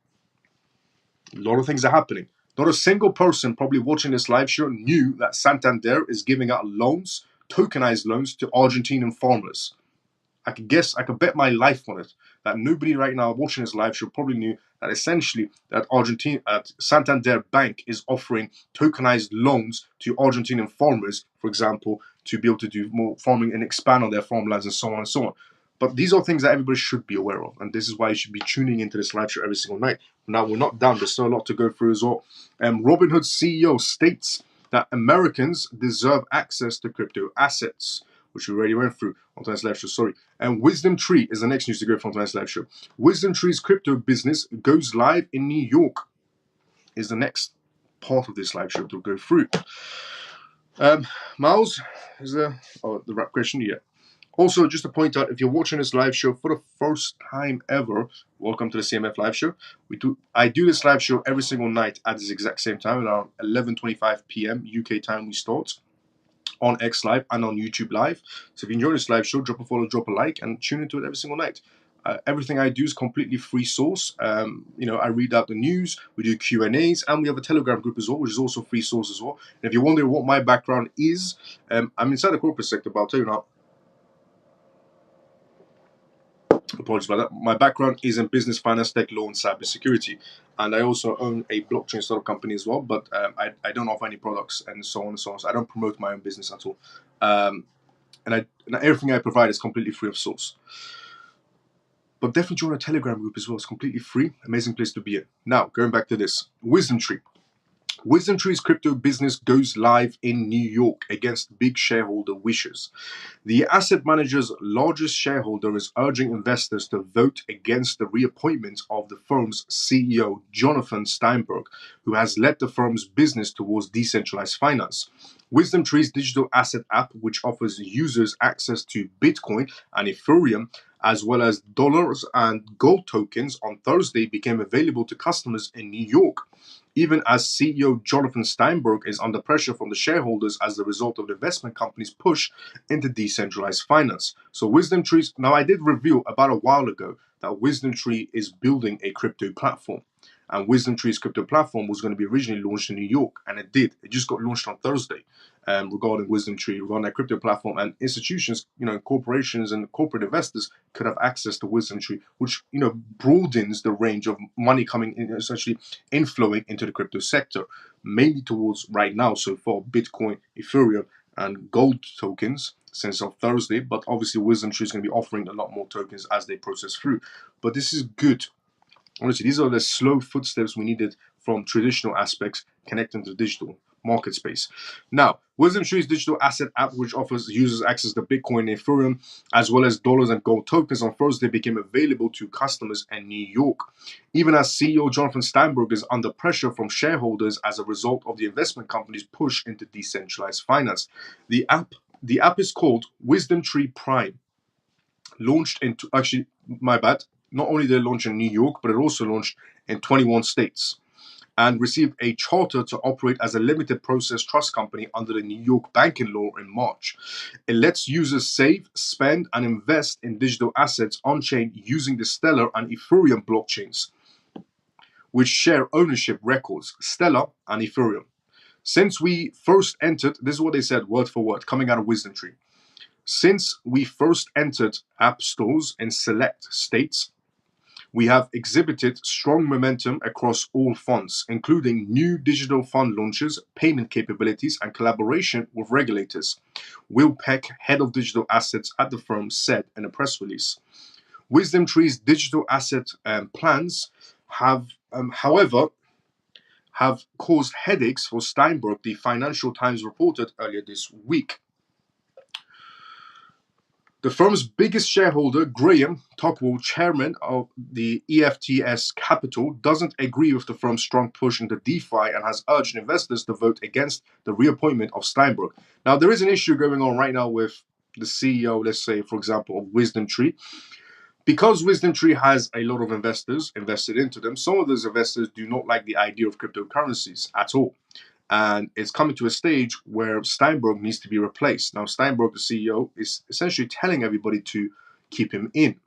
A lot of things are happening. Not a single person probably watching this live show knew that Santander is giving out loans, tokenized loans, to Argentinian farmers. I could bet my life on it that nobody right now watching this live show probably knew that essentially that Santander Bank is offering tokenized loans to Argentinian farmers, for example, to be able to do more farming and expand on their farmlands and so on and so on. But these are things that everybody should be aware of, and this is why you should be tuning into this live show every single night. Now, we're not done. There's still a lot to go through as well. Robinhood CEO states that Americans deserve access to crypto assets, which we already went through on tonight's live show, sorry. And Wisdom Tree is the next news to go from tonight's live show. Wisdom Tree's crypto business goes live in New York is the next part of this live show to go through. Miles, is the rap question? Yeah. Also, just to point out, if you're watching this live show for the first time ever, welcome to the CMF live show. I do this live show every single night at this exact same time, around 11:25 p.m. UK time we start, on X Live and on YouTube Live. So if you enjoy this live show, drop a follow, drop a like, and tune into it every single night. Everything I do is completely free source. I read out the news, we do Q&As, and we have a Telegram group as well, which is also free source as well. And if you're wondering what my background is, I'm inside the corporate sector, but I'll tell you now. Apologies about that. My background is in business, finance, tech, law, and cybersecurity. And I also own a blockchain startup company as well, but I don't offer any products and so on and so on. So I don't promote my own business at all. And everything I provide is completely free of source. But definitely join a Telegram group as well. It's completely free. Amazing place to be in. Now, going back to this. Wisdom Tree. Wisdom Tree's crypto business goes live in New York against big shareholder wishes. The asset manager's largest shareholder is urging investors to vote against the reappointment of the firm's CEO, Jonathan Steinberg, who has led the firm's business towards decentralized finance. Wisdom Tree's digital asset app, which offers users access to Bitcoin and Ethereum, as well as dollars and gold tokens, on Thursday became available to customers in New York, even as CEO Jonathan Steinberg is under pressure from the shareholders as a result of the investment company's push into decentralized finance. So Wisdom Tree's, now I did reveal about a while ago that Wisdom Tree is building a crypto platform. And Wisdom Tree's crypto platform was going to be originally launched in New York, and it did. It just got launched on Thursday. regarding Wisdom Tree, regarding their crypto platform, and institutions, corporations and corporate investors could have access to Wisdom Tree, which broadens the range of money coming in, essentially inflowing into the crypto sector, mainly towards right now so far Bitcoin, Ethereum, and gold tokens since of Thursday. But obviously, Wisdom Tree is going to be offering a lot more tokens as they process through. But this is good. Honestly, these are the slow footsteps we needed from traditional aspects connecting to digital market space. Now, Wisdom Tree's digital asset app, which offers users access to Bitcoin and Ethereum, as well as dollars and gold tokens, on Thursday became available to customers in New York. Even as CEO Jonathan Steinberg is under pressure from shareholders as a result of the investment company's push into decentralized finance. The app is called Wisdom Tree Prime. Launched into, actually, my bad, not only did it launch in New York, but it also launched in 21 states and received a charter to operate as a limited process trust company under the New York banking law in March. It lets users save, spend, and invest in digital assets on-chain using the Stellar and Ethereum blockchains, which share ownership records, Stellar and Ethereum. Since we first entered, this is what they said word for word, coming out of Wisdom Tree. Since we first entered app stores in select states, we have exhibited strong momentum across all fronts, including new digital fund launches, payment capabilities, and collaboration with regulators. Will Peck, head of digital assets at the firm, said in a press release. Wisdom Tree's digital asset plans however, have caused headaches for Steinberg, the Financial Times reported earlier this week. The firm's biggest shareholder, Graham Tocqueville, chairman of the EFTS Capital, doesn't agree with the firm's strong push into DeFi and has urged investors to vote against the reappointment of Steinberg. Now, there is an issue going on right now with the CEO, let's say, for example, of Wisdom Tree. Because Wisdom Tree has a lot of investors invested into them, some of those investors do not like the idea of cryptocurrencies at all. And it's coming to a stage where Steinberg needs to be replaced. Now, Steinberg, the CEO, is essentially telling everybody to keep him in.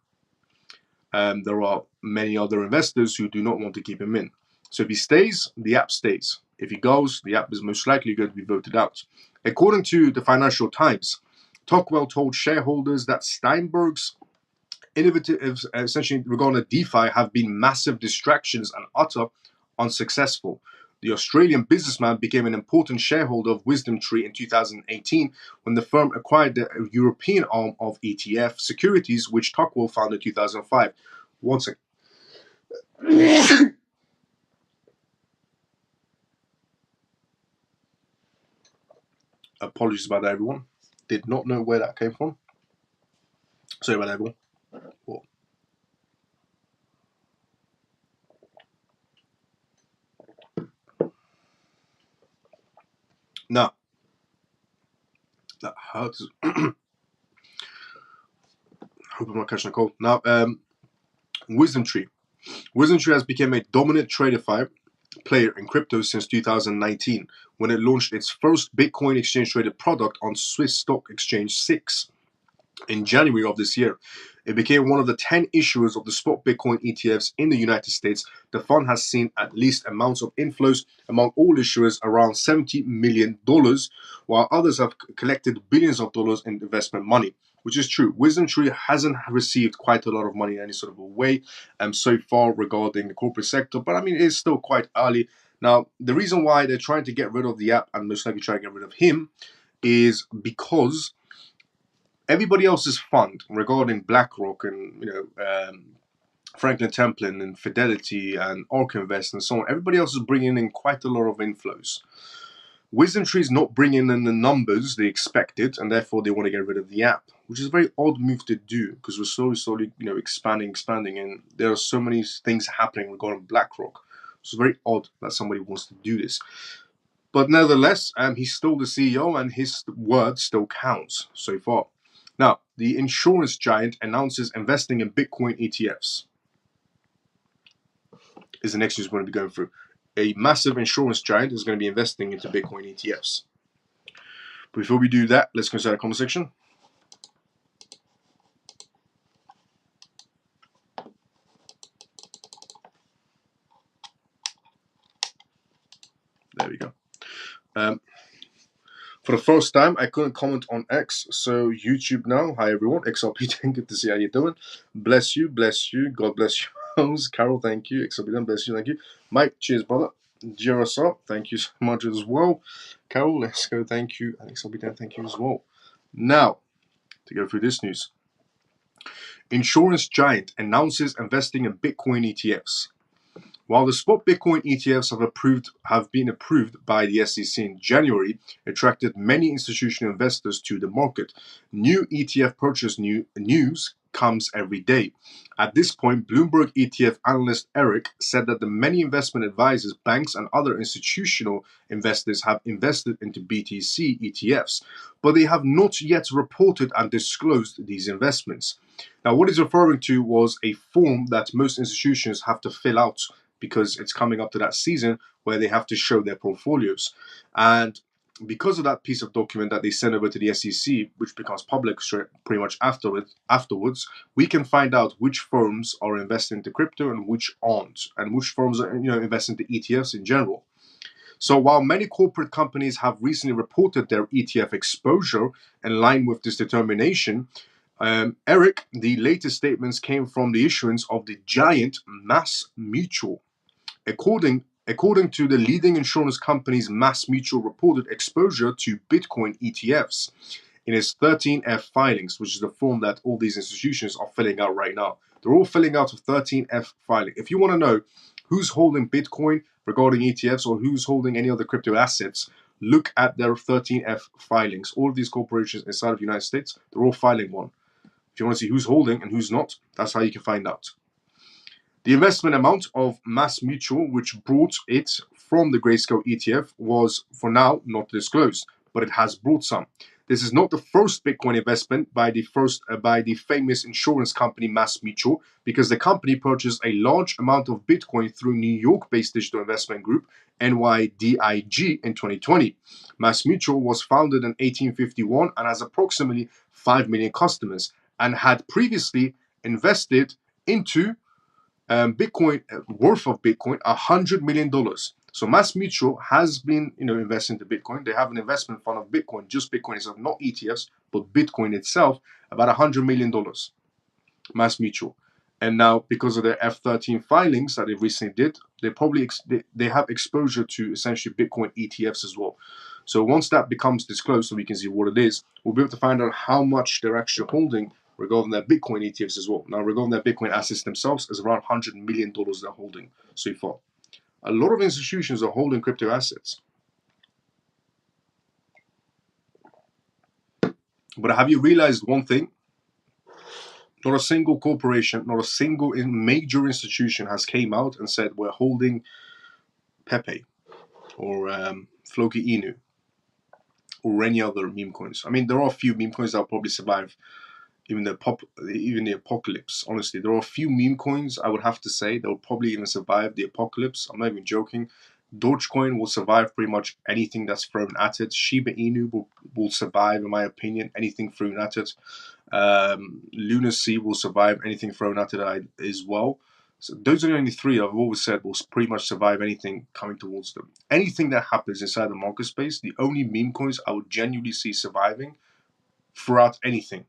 There are many other investors who do not want to keep him in. So if he stays, the app stays. If he goes, the app is most likely going to be voted out. According to the Financial Times, Tocqueville told shareholders that Steinberg's innovatives, essentially regarding DeFi, have been massive distractions and utter unsuccessful. The Australian businessman became an important shareholder of Wisdom Tree in 2018 when the firm acquired the European arm of ETF Securities, which Tocqueville founded in 2005. One second. Apologies about that, everyone. Did not know where that came from. Sorry about that, everyone. Whoa. Now, that hurts. Hope I'm not catching a cold. Now, Wisdom Tree. Wisdom Tree has become a dominant TradFi player in crypto since 2019, when it launched its first Bitcoin exchange-traded product on Swiss Stock Exchange 6 in January of this year. It became one of the 10 issuers of the spot Bitcoin ETFs in the United States. The fund has seen at least amounts of inflows among all issuers around $70 million, while others have collected billions of dollars in investment money, which is true. Wisdom Tree hasn't received quite a lot of money in any sort of a way so far regarding the corporate sector, but I mean, it's still quite early. Now, the reason why they're trying to get rid of the app and most likely trying to get rid of him is because everybody else's fund regarding BlackRock and Franklin Templeton and Fidelity and ARK Invest and so on, everybody else is bringing in quite a lot of inflows. Wisdom Tree is not bringing in the numbers they expected, and therefore they want to get rid of the app, which is a very odd move to do because we're slowly, expanding, and there are so many things happening regarding BlackRock. So it's very odd that somebody wants to do this. But nevertheless, he's still the CEO, and his word still counts so far. Now, the insurance giant announces investing in Bitcoin ETFs. Is the next news we're going to be going through. A massive insurance giant is going to be investing into Bitcoin ETFs. But before we do that, let's go inside the comment section. There we go. For the first time, I couldn't comment on X, so YouTube now. Hi everyone, XRP, good to see how you're doing. Bless you, God bless you. Carol, thank you. XRP, bless you, thank you. Mike, cheers, brother. Girasol, thank you so much as well. Carol, let's go, thank you. And XRP, thank you as well. Now, to go through this news. Insurance giant announces investing in Bitcoin ETFs. While the spot Bitcoin ETFs have been approved by the SEC in January, attracted many institutional investors to the market. New ETF purchase news comes every day. At this point, Bloomberg ETF analyst Eric said that the many investment advisors, banks, and other institutional investors have invested into BTC ETFs, but they have not yet reported and disclosed these investments. Now, what he's referring to was a form that most institutions have to fill out because it's coming up to that season where they have to show their portfolios. And because of that piece of document that they send over to the SEC, which becomes public pretty much afterwards, we can find out which firms are investing into crypto and which aren't, and which firms are investing into ETFs in general. So while many corporate companies have recently reported their ETF exposure in line with this determination, Eric, the latest statements came from the issuance of the giant Mass Mutual. According to the leading insurance company's Mass Mutual reported exposure to Bitcoin ETFs in its 13F filings, which is the form that all these institutions are filling out right now. They're all filling out a 13F filing. If you want to know who's holding Bitcoin regarding ETFs or who's holding any other crypto assets, look at their 13F filings. All of these corporations inside of the United States, they're all filing one. If you want to see who's holding and who's not, that's how you can find out. The investment amount of Mass Mutual, which brought it from the Grayscale ETF, was for now not disclosed, but it has brought some. This is not the first Bitcoin investment by the famous insurance company Mass Mutual, because the company purchased a large amount of Bitcoin through New York-based digital investment group NYDIG in 2020. Mass Mutual was founded in 1851 and has approximately 5 million customers and had previously invested into Bitcoin worth of Bitcoin $100 million. So Mass Mutual has been investing into Bitcoin. They have an investment fund of Bitcoin, just Bitcoin itself, not ETFs, but Bitcoin itself, about $100 million. Mass Mutual. And now, because of their F13 filings that they recently did, they have exposure to essentially Bitcoin ETFs as well. So once that becomes disclosed, so we can see what it is, we'll be able to find out how much they're actually holding regarding their Bitcoin ETFs as well. Now, regarding their Bitcoin assets themselves, is around $100 million they're holding so far. A lot of institutions are holding crypto assets. But have you realized one thing? Not a single corporation, not a single major institution has came out and said we're holding Pepe or Floki Inu or any other meme coins. I mean, there are a few meme coins that will probably survive even the apocalypse. Honestly, there are a few meme coins I would have to say that will probably even survive the apocalypse. I'm not even joking. Dogecoin will survive pretty much anything that's thrown at it. Shiba Inu will survive, in my opinion, anything thrown at it. Lunacy will survive anything thrown at it as well. So those are the only three I've always said will pretty much survive anything coming towards them. Anything that happens inside the market space, the only meme coins I would genuinely see surviving throughout anything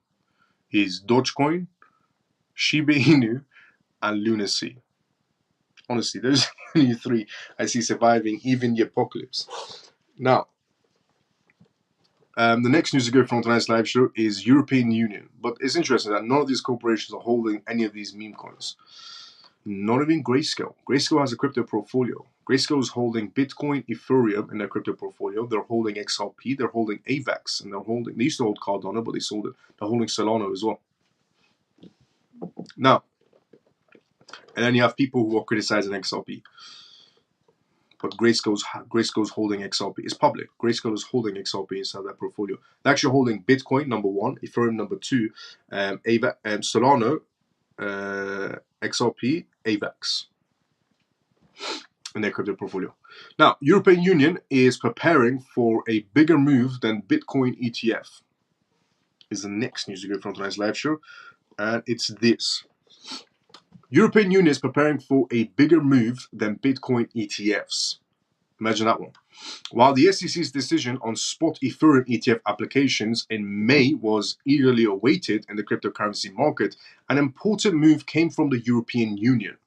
is Dogecoin, Shiba Inu, and Lunacy. Honestly, those are the only three I see surviving even the apocalypse. Now, the next news to go from tonight's live show is European Union. But it's interesting that none of these corporations are holding any of these meme coins. Not even Grayscale. Grayscale has a crypto portfolio. Grayscale is holding Bitcoin, Ethereum in their crypto portfolio. They're holding XRP. They're holding AVAX. And they used to hold Cardano, but they sold it. They're holding Solana as well. Now, and then you have people who are criticizing XRP. But Grayscale's holding XRP. It's public. Grayscale is holding XRP inside their portfolio. They're actually holding Bitcoin, number one, Ethereum, number two, Solana, XRP, AVAX in their crypto portfolio. Now, European Union is preparing for a bigger move than Bitcoin ETF. Is the next news to go from tonight's live show, and it's this. European Union is preparing for a bigger move than Bitcoin ETFs. Imagine that one. While the SEC's decision on spot Ethereum ETF applications in May was eagerly awaited in the cryptocurrency market, an important move came from the European Union.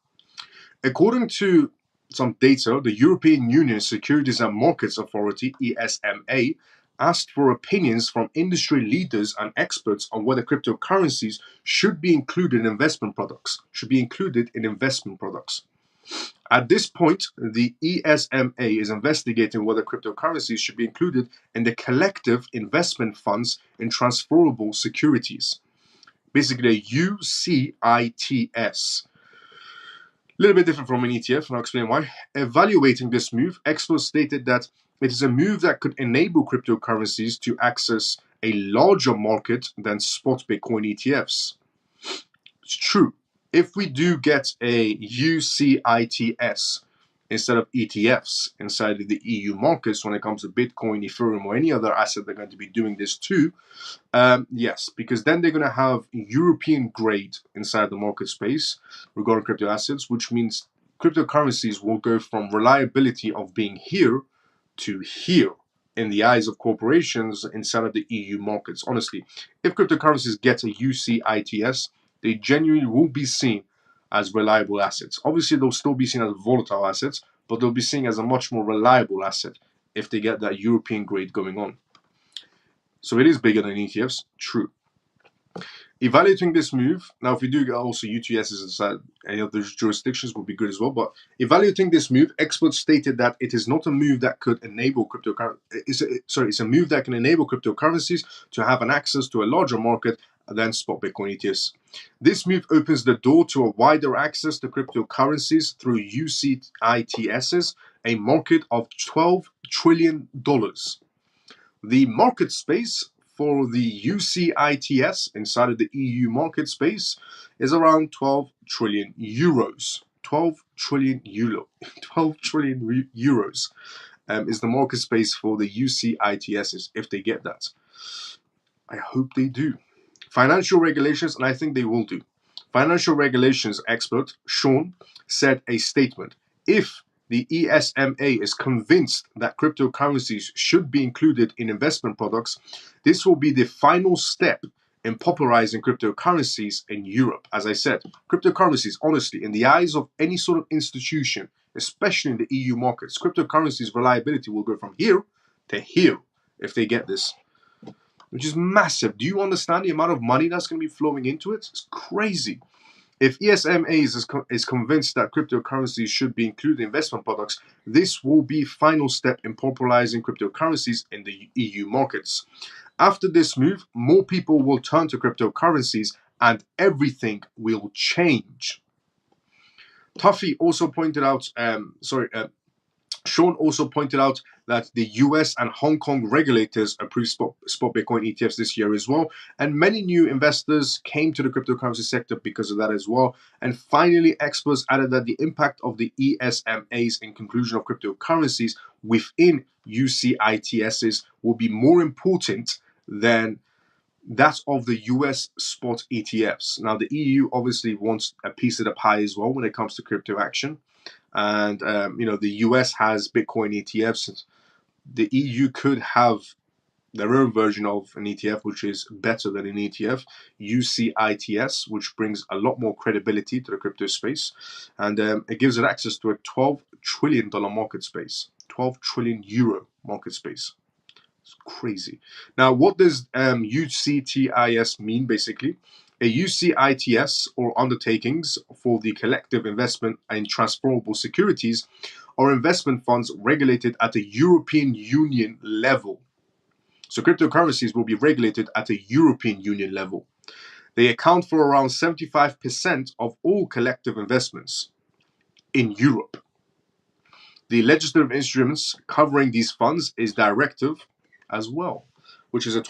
According to some data, the European Union Securities and Markets Authority, ESMA, asked for opinions from industry leaders and experts on whether cryptocurrencies should be included in investment products. At this point, the ESMA is investigating whether cryptocurrencies should be included in the collective investment funds in transferable securities, basically a UCITS. A little bit different from an ETF, and I'll explain why. Evaluating this move, experts stated that it is a move that could enable cryptocurrencies to access a larger market than spot Bitcoin ETFs. It's true. If we do get a UCITS instead of ETFs inside of the EU markets when it comes to Bitcoin, Ethereum, or any other asset, they're going to be doing this too. Yes, because then they're going to have European grade inside the market space regarding crypto assets, which means cryptocurrencies will go from reliability of being here to here in the eyes of corporations inside of the EU markets. Honestly, if cryptocurrencies get a UCITS, they genuinely will be seen as reliable assets. Obviously, they'll still be seen as volatile assets, but they'll be seen as a much more reliable asset if they get that European grade going on. So it is bigger than ETFs, true. Evaluating this move, now if we do get also UTSs inside any other jurisdictions would be good as well, but evaluating this move, experts stated that it is not a move that could enable it's a move that can enable cryptocurrencies to have an access to a larger market than spot Bitcoin ETFs. This move opens the door to a wider access to cryptocurrencies through UCITSs, a market of $12 trillion. The market space for the UCITS inside of the EU market space is around 12 trillion euros. 12 trillion euro. 12 trillion euros is the market space for the UCITSs if they get that. I hope they do. Financial regulations, and I think they will do. Financial regulations expert Sean said a statement. If the ESMA is convinced that cryptocurrencies should be included in investment products, this will be the final step in popularizing cryptocurrencies in Europe. As I said, cryptocurrencies, honestly, in the eyes of any sort of institution, especially in the EU markets, cryptocurrencies' reliability will go from here to here if they get this, which is massive. Do you understand the amount of money that's going to be flowing into it? It's crazy. If ESMA is convinced that cryptocurrencies should be included in investment products, this will be final step in popularizing cryptocurrencies in the EU markets. After this move, more people will turn to cryptocurrencies and everything will change. Tuffy also pointed out, Sean also pointed out that the US and Hong Kong regulators approved spot Bitcoin ETFs this year as well. And many new investors came to the cryptocurrency sector because of that as well. And finally, experts added that the impact of the ESMAs in conclusion of cryptocurrencies within UCITSs will be more important than that of the US spot ETFs. Now, the EU obviously wants a piece of the pie as well when it comes to crypto action. And, the US has Bitcoin ETFs. The EU could have their own version of an ETF, which is better than an ETF, UCITS, which brings a lot more credibility to the crypto space. And it gives it access to a $12 trillion market space, 12 trillion euro market space. It's crazy. Now, what does UCTIS mean, basically? A UCITS, or undertakings for the collective investment in transferable securities, are investment funds regulated at a European Union level. So cryptocurrencies will be regulated at a European Union level. They account for around 75% of all collective investments in Europe. The legislative instruments covering these funds is directive as well, which is from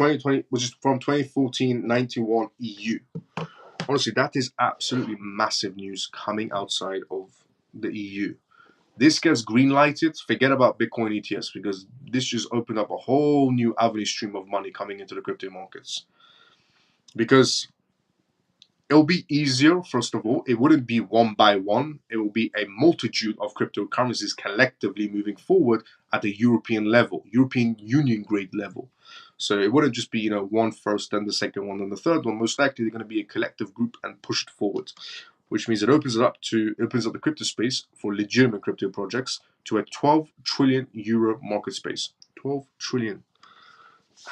2014-91 EU. Honestly, that is absolutely massive news coming outside of the EU. This gets green lighted, forget about Bitcoin ETFs, because this just opened up a whole new avenue stream of money coming into the crypto markets. Because It'll be easier, first of all. It wouldn't be one by one. It will be a multitude of cryptocurrencies collectively moving forward at the European level, European Union grade level. So it wouldn't just be, one first, then the second one, then the third one. Most likely they're going to be a collective group and push it forward, which means it opens up the crypto space for legitimate crypto projects to a 12 trillion euro market space. 12 trillion.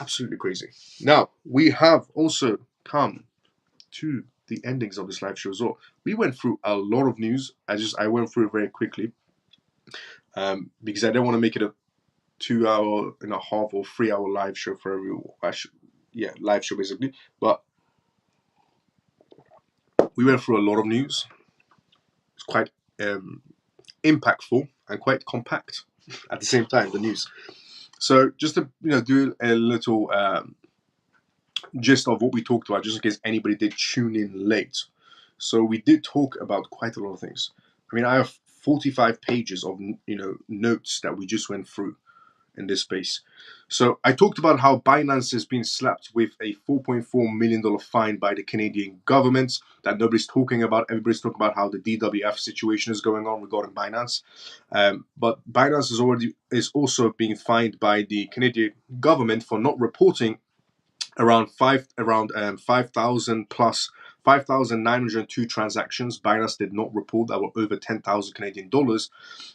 Absolutely crazy. Now, we have also come to the endings of this live show as well. We went through a lot of news. I went through it very quickly because I don't want to make it a 2 hour and a half or 3 hour live show for everyone. Live show basically. But we went through a lot of news. It's quite impactful and quite compact at the same time, the news. So just to do a little gist of what we talked about, just in case anybody did tune in late. So we did talk about quite a lot of things. I mean, I have 45 pages of notes that we just went through in this space. So I talked about how Binance has been slapped with a $4.4 million fine by the Canadian government that nobody's talking about. Everybody's talking about how the DWF situation is going on regarding Binance. But Binance is also being fined by the Canadian government for not reporting around 5,000 plus 5,902 transactions. Binance did not report that were over 10,000 Canadian dollars,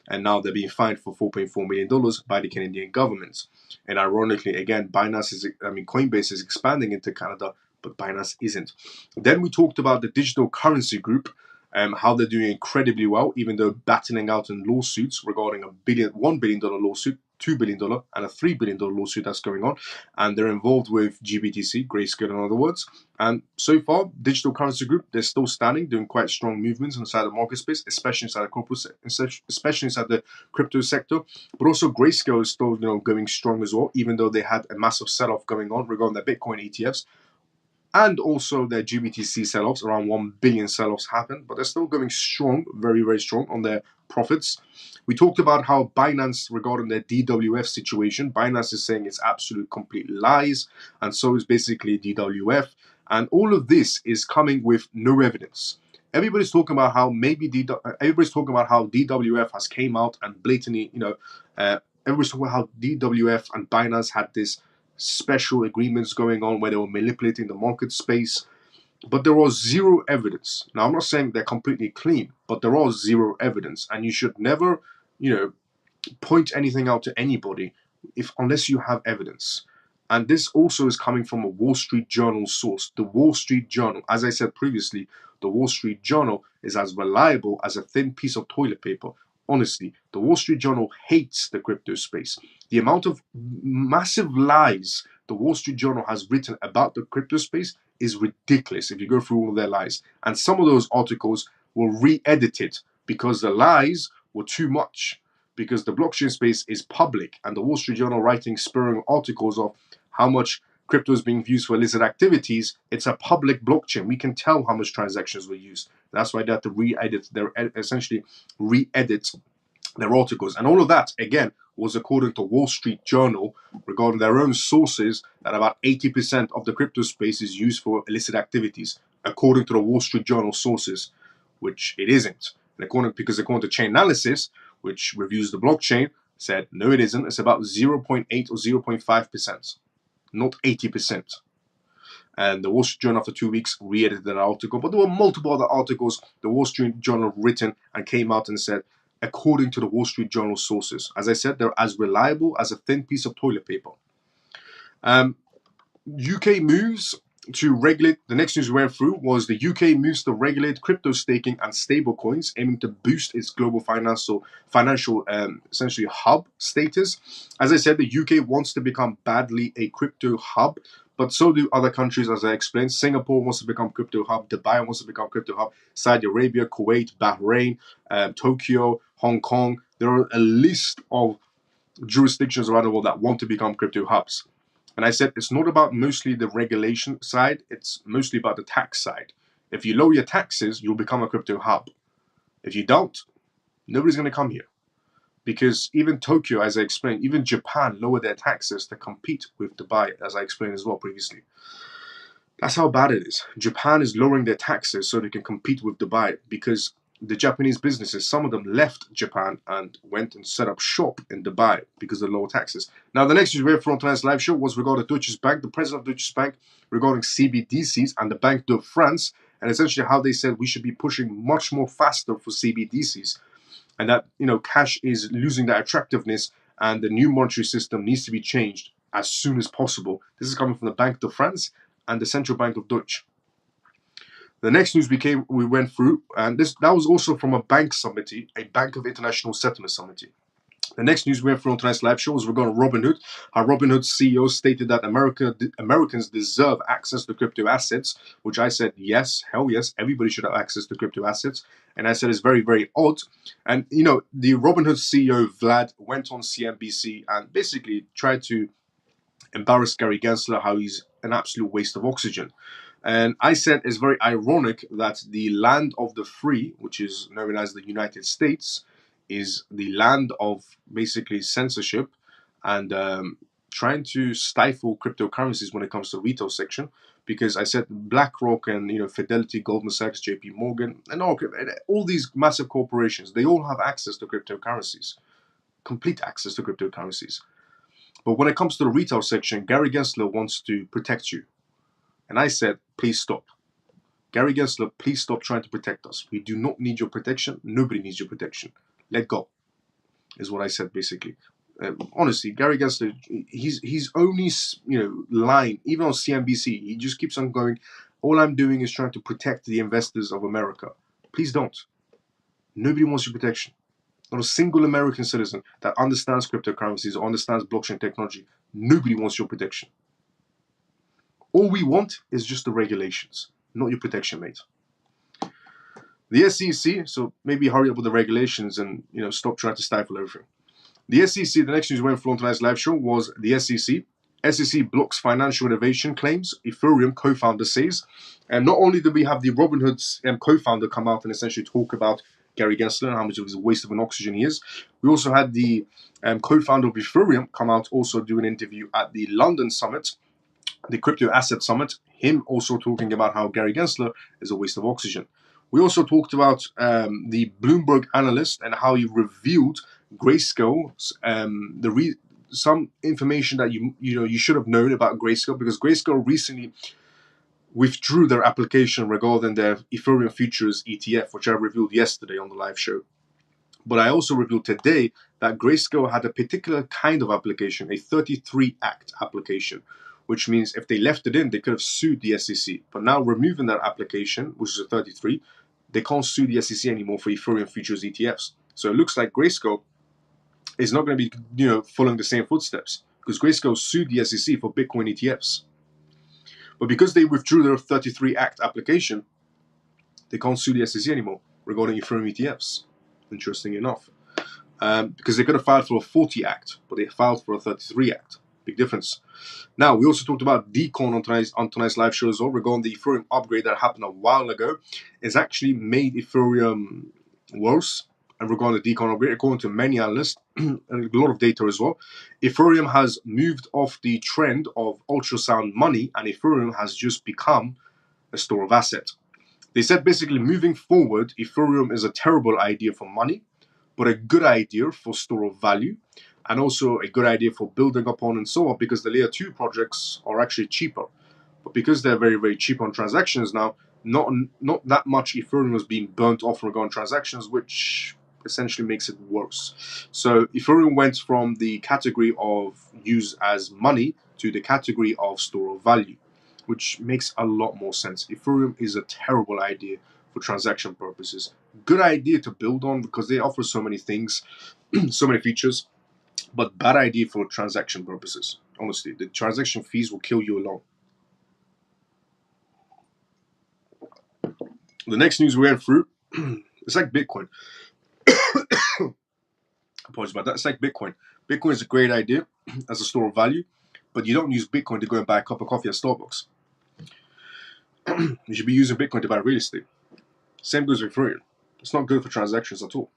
and now they're being fined for $4.4 million by the Canadian government. And ironically, again, Coinbase is expanding into Canada, but Binance isn't. Then we talked about the digital currency group, how they're doing incredibly well, even though battling out in lawsuits regarding $1 billion lawsuit, $2 billion, and a $3 billion lawsuit that's going on. And they're involved with GBDC, Grayscale in other words. And so far, digital currency group, they're still standing, doing quite strong movements inside the market space, especially inside the crypto sector. But also Grayscale is still going strong as well, even though they had a massive sell-off going on regarding their Bitcoin ETFs. And also their GBTC sell-offs, around 1 billion sell-offs happened, but they're still going strong, very, very strong on their profits. We talked about how Binance, regarding their DWF situation, Binance is saying it's absolute complete lies, and so is basically DWF. And all of this is coming with no evidence. Everybody's talking about how DWF has came out and blatantly, everybody's talking about how DWF and Binance had this special agreements going on where they were manipulating the market space, but there was zero evidence. Now, I'm not saying they're completely clean, but there was zero evidence, and you should never, point anything out to anybody unless you have evidence. And this also is coming from a Wall Street Journal source. The Wall Street Journal, as I said previously, the Wall Street Journal is as reliable as a thin piece of toilet paper. Honestly, the Wall Street Journal hates the crypto space. The amount of massive lies the Wall Street Journal has written about the crypto space is ridiculous if you go through all of their lies. And some of those articles were re-edited because the lies were too much. Because the blockchain space is public, and the Wall Street Journal writing spurring articles of how much crypto is being used for illicit activities, it's a public blockchain. We can tell how much transactions were used. That's why they have to essentially re-edit their articles. And all of that, again, was according to Wall Street Journal regarding their own sources that about 80% of the crypto space is used for illicit activities, according to the Wall Street Journal sources, which it isn't. And according to Chainalysis, which reviews the blockchain, said, no, it isn't. It's about 0.8 or 0.5%, not 80%. And the Wall Street Journal, after 2 weeks, re-edited that article. But there were multiple other articles the Wall Street Journal written and came out and said, according to the Wall Street Journal sources. As I said, they're as reliable as a thin piece of toilet paper. UK moves to regulate. The next news we went through was the UK moves to regulate crypto staking and stablecoins, aiming to boost its global financial essentially hub status. As I said, the UK wants to become badly a crypto hub, but so do other countries, as I explained. Singapore wants to become crypto hub. Dubai wants to become crypto hub. Saudi Arabia, Kuwait, Bahrain, Tokyo, Hong Kong. There are a list of jurisdictions around the world that want to become crypto hubs. And I said it's not about mostly the regulation side, it's mostly about the tax side. If you lower your taxes, you'll become a crypto hub. If you don't, nobody's going to come here. Because even Tokyo, as I explained, even Japan lowered their taxes to compete with Dubai, as I explained as well previously. That's how bad it is. Japan is lowering their taxes so they can compete with Dubai because the Japanese businesses, some of them left Japan and went and set up shop in Dubai because of the lower taxes. Now, the next news we have from tonight's live show was regarding Deutsche Bank, the president of Deutsche Bank, regarding CBDCs and the Bank de France, and essentially how they said we should be pushing much more faster for CBDCs, and that cash is losing that attractiveness, and the new monetary system needs to be changed as soon as possible. This is coming from the Bank de France and the Central Bank of Deutsche. The next news we went through, and that was also from a bank summit, a Bank of International Settlement summit. The next news we went through on tonight's live show was regarding Robinhood. How Robinhood's CEO stated that Americans deserve access to crypto assets, which I said, yes, hell yes, everybody should have access to crypto assets. And I said it's very, very odd. And, the Robinhood CEO, Vlad, went on CNBC and basically tried to embarrass Gary Gensler, how he's an absolute waste of oxygen. And I said it's very ironic that the land of the free, which is known as the United States, is the land of basically censorship and trying to stifle cryptocurrencies when it comes to retail section. Because I said BlackRock and Fidelity, Goldman Sachs, JP Morgan, and all these massive corporations, they all have access to cryptocurrencies, complete access to cryptocurrencies. But when it comes to the retail section, Gary Gensler wants to protect you. And I said, please stop. Gary Gensler, please stop trying to protect us. We do not need your protection. Nobody needs your protection. Let go, is what I said, basically. Honestly, Gary Gensler, he's only, lying, even on CNBC. He just keeps on going, all I'm doing is trying to protect the investors of America. Please don't. Nobody wants your protection. Not a single American citizen that understands cryptocurrencies or understands blockchain technology. Nobody wants your protection. All we want is just the regulations, not your protection, mate. The SEC, so maybe hurry up with the regulations and stop trying to stifle everything. The SEC, the next news we went through on tonight's live show was the SEC. SEC blocks financial innovation claims, Ethereum co-founder says. And not only did we have the Robinhood's co-founder come out and essentially talk about Gary Gensler and how much of a waste of an oxygen he is, we also had the co-founder of Ethereum come out, also do an interview at the London Summit, the Crypto Asset Summit, him also talking about how Gary Gensler is a waste of oxygen. We also talked about the Bloomberg analyst and how he revealed Grayscale, some information that you should have known about Grayscale, because Grayscale recently withdrew their application regarding their Ethereum futures ETF, which I revealed yesterday on the live show. But I also revealed today that Grayscale had a particular kind of application, a 33 Act application, which means if they left it in, they could have sued the SEC. But now removing that application, which is a 33, they can't sue the SEC anymore for Ethereum futures ETFs. So it looks like Grayscale is not going to be, following the same footsteps, because Grayscale sued the SEC for Bitcoin ETFs. But because they withdrew their 33 Act application, they can't sue the SEC anymore regarding Ethereum ETFs. Interesting enough. Because they could have filed for a 40 Act, but they filed for a 33 Act. Big difference. Now, we also talked about Decon on tonight's live show as well, regarding the Ethereum upgrade that happened a while ago. It's actually made Ethereum worse. And regarding the Decon upgrade, according to many analysts, and a lot of data as well, Ethereum has moved off the trend of ultrasound money, and Ethereum has just become a store of assets. They said basically moving forward, Ethereum is a terrible idea for money, but a good idea for store of value, and also a good idea for building upon and so on, because the layer 2 projects are actually cheaper. But because they're very, very cheap on transactions now, not that much Ethereum is being burnt off regarding transactions, which essentially makes it worse. So Ethereum went from the category of use as money to the category of store of value, which makes a lot more sense. Ethereum is a terrible idea for transaction purposes. Good idea to build on because they offer so many things, so many features, but bad idea for transaction purposes. Honestly, the transaction fees will kill you alone. The next news we went through, it's like Bitcoin. Apologies about that. It's like Bitcoin. Bitcoin is a great idea as a store of value, but you don't use Bitcoin to go and buy a cup of coffee at Starbucks. You should be using Bitcoin to buy real estate. Same goes with Ethereum. It's not good for transactions at all.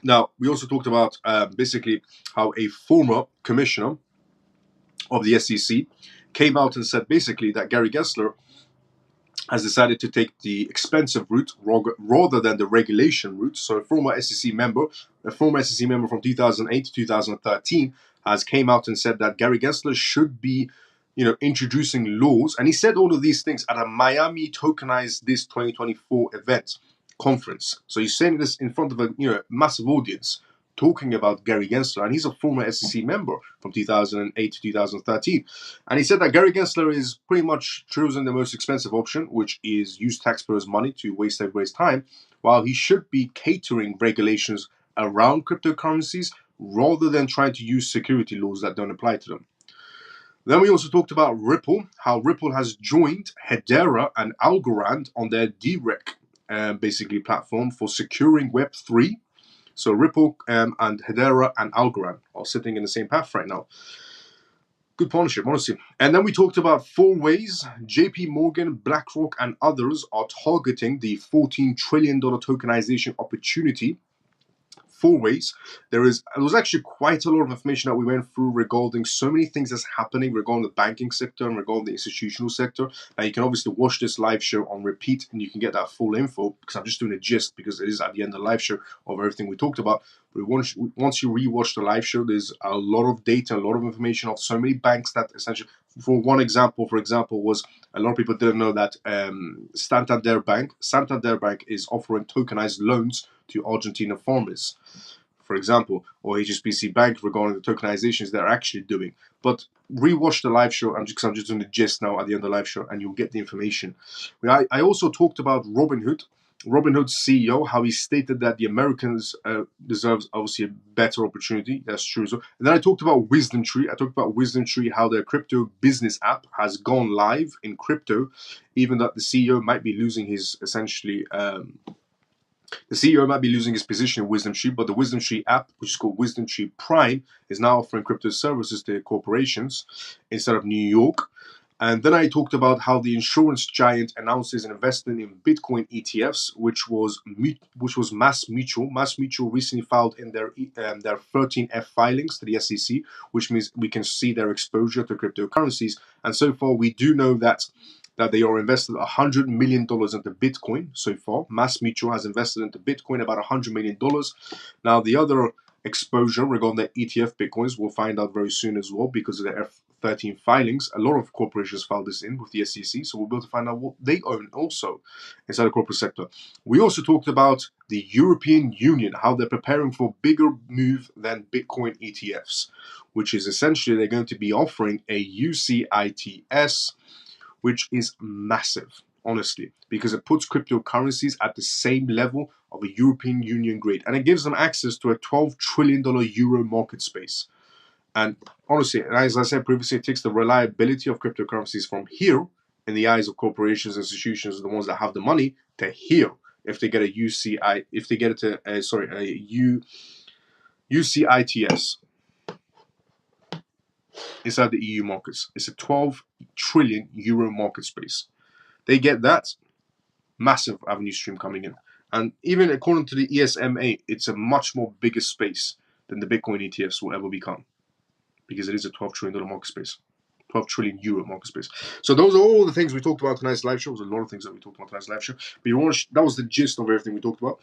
Now, we also talked about basically how a former commissioner of the SEC came out and said basically that Gary Gensler has decided to take the expensive route rather than the regulation route. So a former SEC member from 2008 to 2013, has came out and said that Gary Gensler should be, introducing laws. And he said all of these things at a Miami Tokenize This 2024 event conference. So he's saying this in front of a massive audience, talking about Gary Gensler, and he's a former SEC member from 2008 to 2013. And he said that Gary Gensler is pretty much choosing the most expensive option, which is use taxpayers' money to waste everybody's time, while he should be catering regulations around cryptocurrencies rather than trying to use security laws that don't apply to them. Then we also talked about Ripple, how Ripple has joined Hedera and Algorand on their DREC basically platform for securing Web3. So Ripple and Hedera and Algorand are sitting in the same path right now. Good partnership, honestly. And then we talked about 4 ways JP Morgan, BlackRock, and others are targeting the $14 trillion tokenization opportunity. 4 ways. There was actually quite a lot of information that we went through regarding so many things that's happening regarding the banking sector and regarding the institutional sector. Now you can obviously watch this live show on repeat and you can get that full info, because I'm just doing a gist because it is at the end of the live show of everything we talked about. But once you rewatch the live show, there's a lot of data, a lot of information of so many banks that essentially, for example, was a lot of people didn't know that Santander Bank is offering tokenized loans to Argentina farmers, for example, or HSBC Bank regarding the tokenizations they're actually doing. But rewatch the live show. I'm just doing the gist now at the end of the live show, and you'll get the information. I also talked about Robinhood's CEO, how he stated that the Americans deserves obviously a better opportunity. That's true. And then I talked about Wisdom Tree. How their crypto business app has gone live in crypto, even that the CEO might be losing his position in Wisdom Tree, but the Wisdom Tree app, which is called Wisdom Tree Prime, is now offering crypto services to corporations instead of New York. And then I talked about how the insurance giant announces an investment in Bitcoin ETFs, which was Mass Mutual. Mass Mutual recently filed in their 13F filings to the SEC, which means we can see their exposure to cryptocurrencies. And so far, we do know that they are invested $100 million into Bitcoin so far. Mass Mutual has invested into Bitcoin about $100 million. Now, the other exposure regarding the ETF Bitcoins, we'll find out very soon as well, because of their F13 filings. A lot of corporations filed this in with the SEC, so we'll be able to find out what they own also inside the corporate sector. We also talked about the European Union, how they're preparing for a bigger move than Bitcoin ETFs, which is essentially they're going to be offering a UCITS, which is massive, honestly, because it puts cryptocurrencies at the same level of a European Union grade, and it gives them access to a $12 trillion euro market space. And honestly, as I said previously, it takes the reliability of cryptocurrencies from here, in the eyes of corporations, institutions, the ones that have the money, to here, if they get a UCITS inside the EU markets. It's a 12 trillion euro market space. They get that massive revenue stream coming in. And even according to the ESMA, it's a much more bigger space than the Bitcoin ETFs will ever become, because it is a $12 trillion market space. 12 trillion euro market space. So those are all the things we talked about tonight's live show. There's a lot of things that we talked about tonight's live show. But that was the gist of everything we talked about.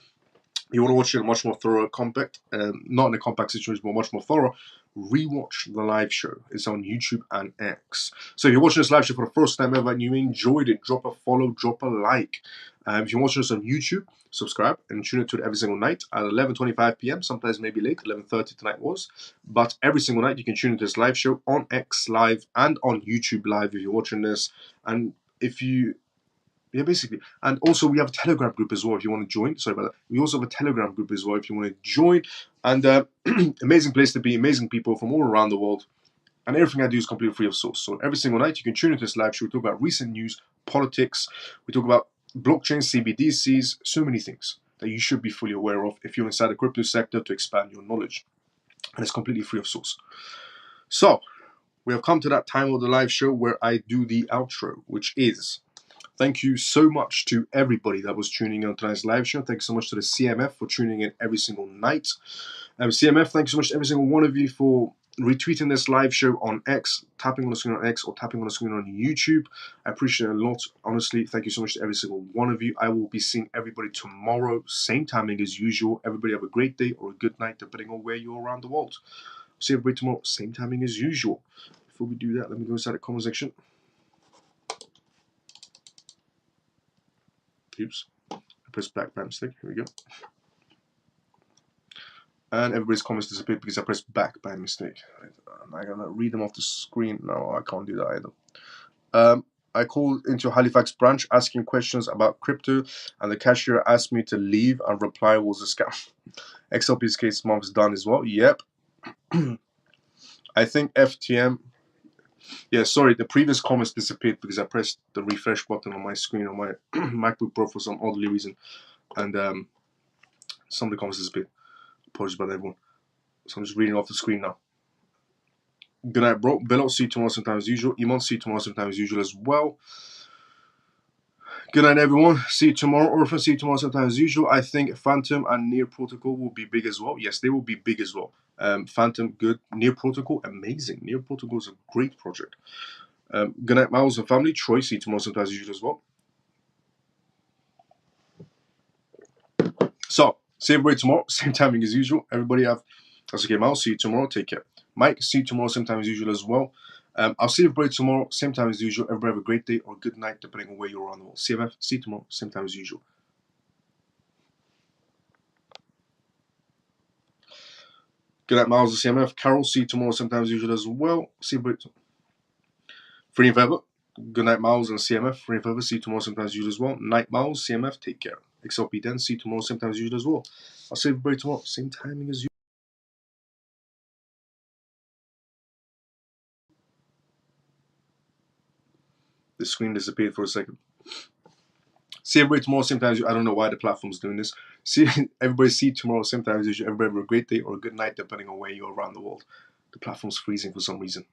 You want to watch it in a much more thorough, not in a compact situation, but much more thorough, rewatch the live show. It's on YouTube and X. So if you're watching this live show for the first time ever and you enjoyed it, drop a follow, drop a like. If you're watching us on YouTube, subscribe and tune into it every single night at 11:25 p.m. Sometimes maybe late, 11:30 tonight was. But every single night you can tune into this live show on X Live and on YouTube Live if you're watching this. And basically. And also, we have a Telegram group as well if you want to join. Sorry about that. We also have a Telegram group as well if you want to join. And amazing place to be, amazing people from all around the world. And everything I do is completely free of source. So every single night, you can tune into this live show. We talk about recent news, politics. We talk about blockchain, CBDCs, so many things that you should be fully aware of if you're inside the crypto sector to expand your knowledge. And it's completely free of source. So we have come to that time of the live show where I do the outro, which is Thank you so much to everybody that was tuning in on tonight's live show. Thank you so much to the CMF for tuning in every single night. CMF, thank you so much to every single one of you for retweeting this live show on X, tapping on the screen on X, or tapping on the screen on YouTube. I appreciate it a lot. Honestly, thank you so much to every single one of you. I will be seeing everybody tomorrow, same timing as usual. Everybody have a great day or a good night, depending on where you're around the world. See everybody tomorrow, same timing as usual. Before we do that, let me go inside the comment section. Oops, I pressed back by mistake. Here we go. And everybody's comments disappeared because I pressed back by mistake. I'm not gonna read them off the screen. No, I can't do that either. I called into Halifax branch asking questions about crypto, and the cashier asked me to leave and reply was a scam. XLP's case month's done as well. Yep. I think FTM. Yeah, sorry, the previous comments disappeared because I pressed the refresh button on my screen on my MacBook Pro for some oddly reason, and some of the comments disappeared. Apologies about everyone. So I'm just reading off the screen now. Good night, bro. Bello, see you tomorrow sometime as usual. Iman, see you tomorrow sometime as usual as well. Good night, everyone. See you tomorrow. Orphan, see you tomorrow sometime as usual. I think Phantom and Near Protocol will be big as well. Yes, they will be big as well. Phantom, good. Near Protocol, amazing. Near Protocol is a great project. Good night, Miles and family. Troy, see you tomorrow sometime as usual as well. So, see everybody tomorrow. Same timing as usual. Everybody have... That's okay, Miles. See you tomorrow. Take care. Mike, see you tomorrow, same time as usual as well. I'll see everybody tomorrow, same time as usual. Everybody have a great day or good night, depending on where you're around the world. CMF, see you tomorrow, same time as usual. Good night, Miles and CMF. Carol, see you tomorrow, same time as usual as well. See everybody tomorrow. Free and forever. Good night, Miles and CMF. Free and forever. See you tomorrow, same time as usual as well. Night, Miles, CMF. Take care. XLP then. See you tomorrow, same time as usual as well. I'll see everybody tomorrow, same timing as usual. The screen disappeared for a second. See everybody tomorrow, same time as usual. I don't know why the platform's doing this. See everybody. See you tomorrow, same time as usual. Everybody have a great day or a good night, depending on where you're around the world. The platform's freezing for some reason.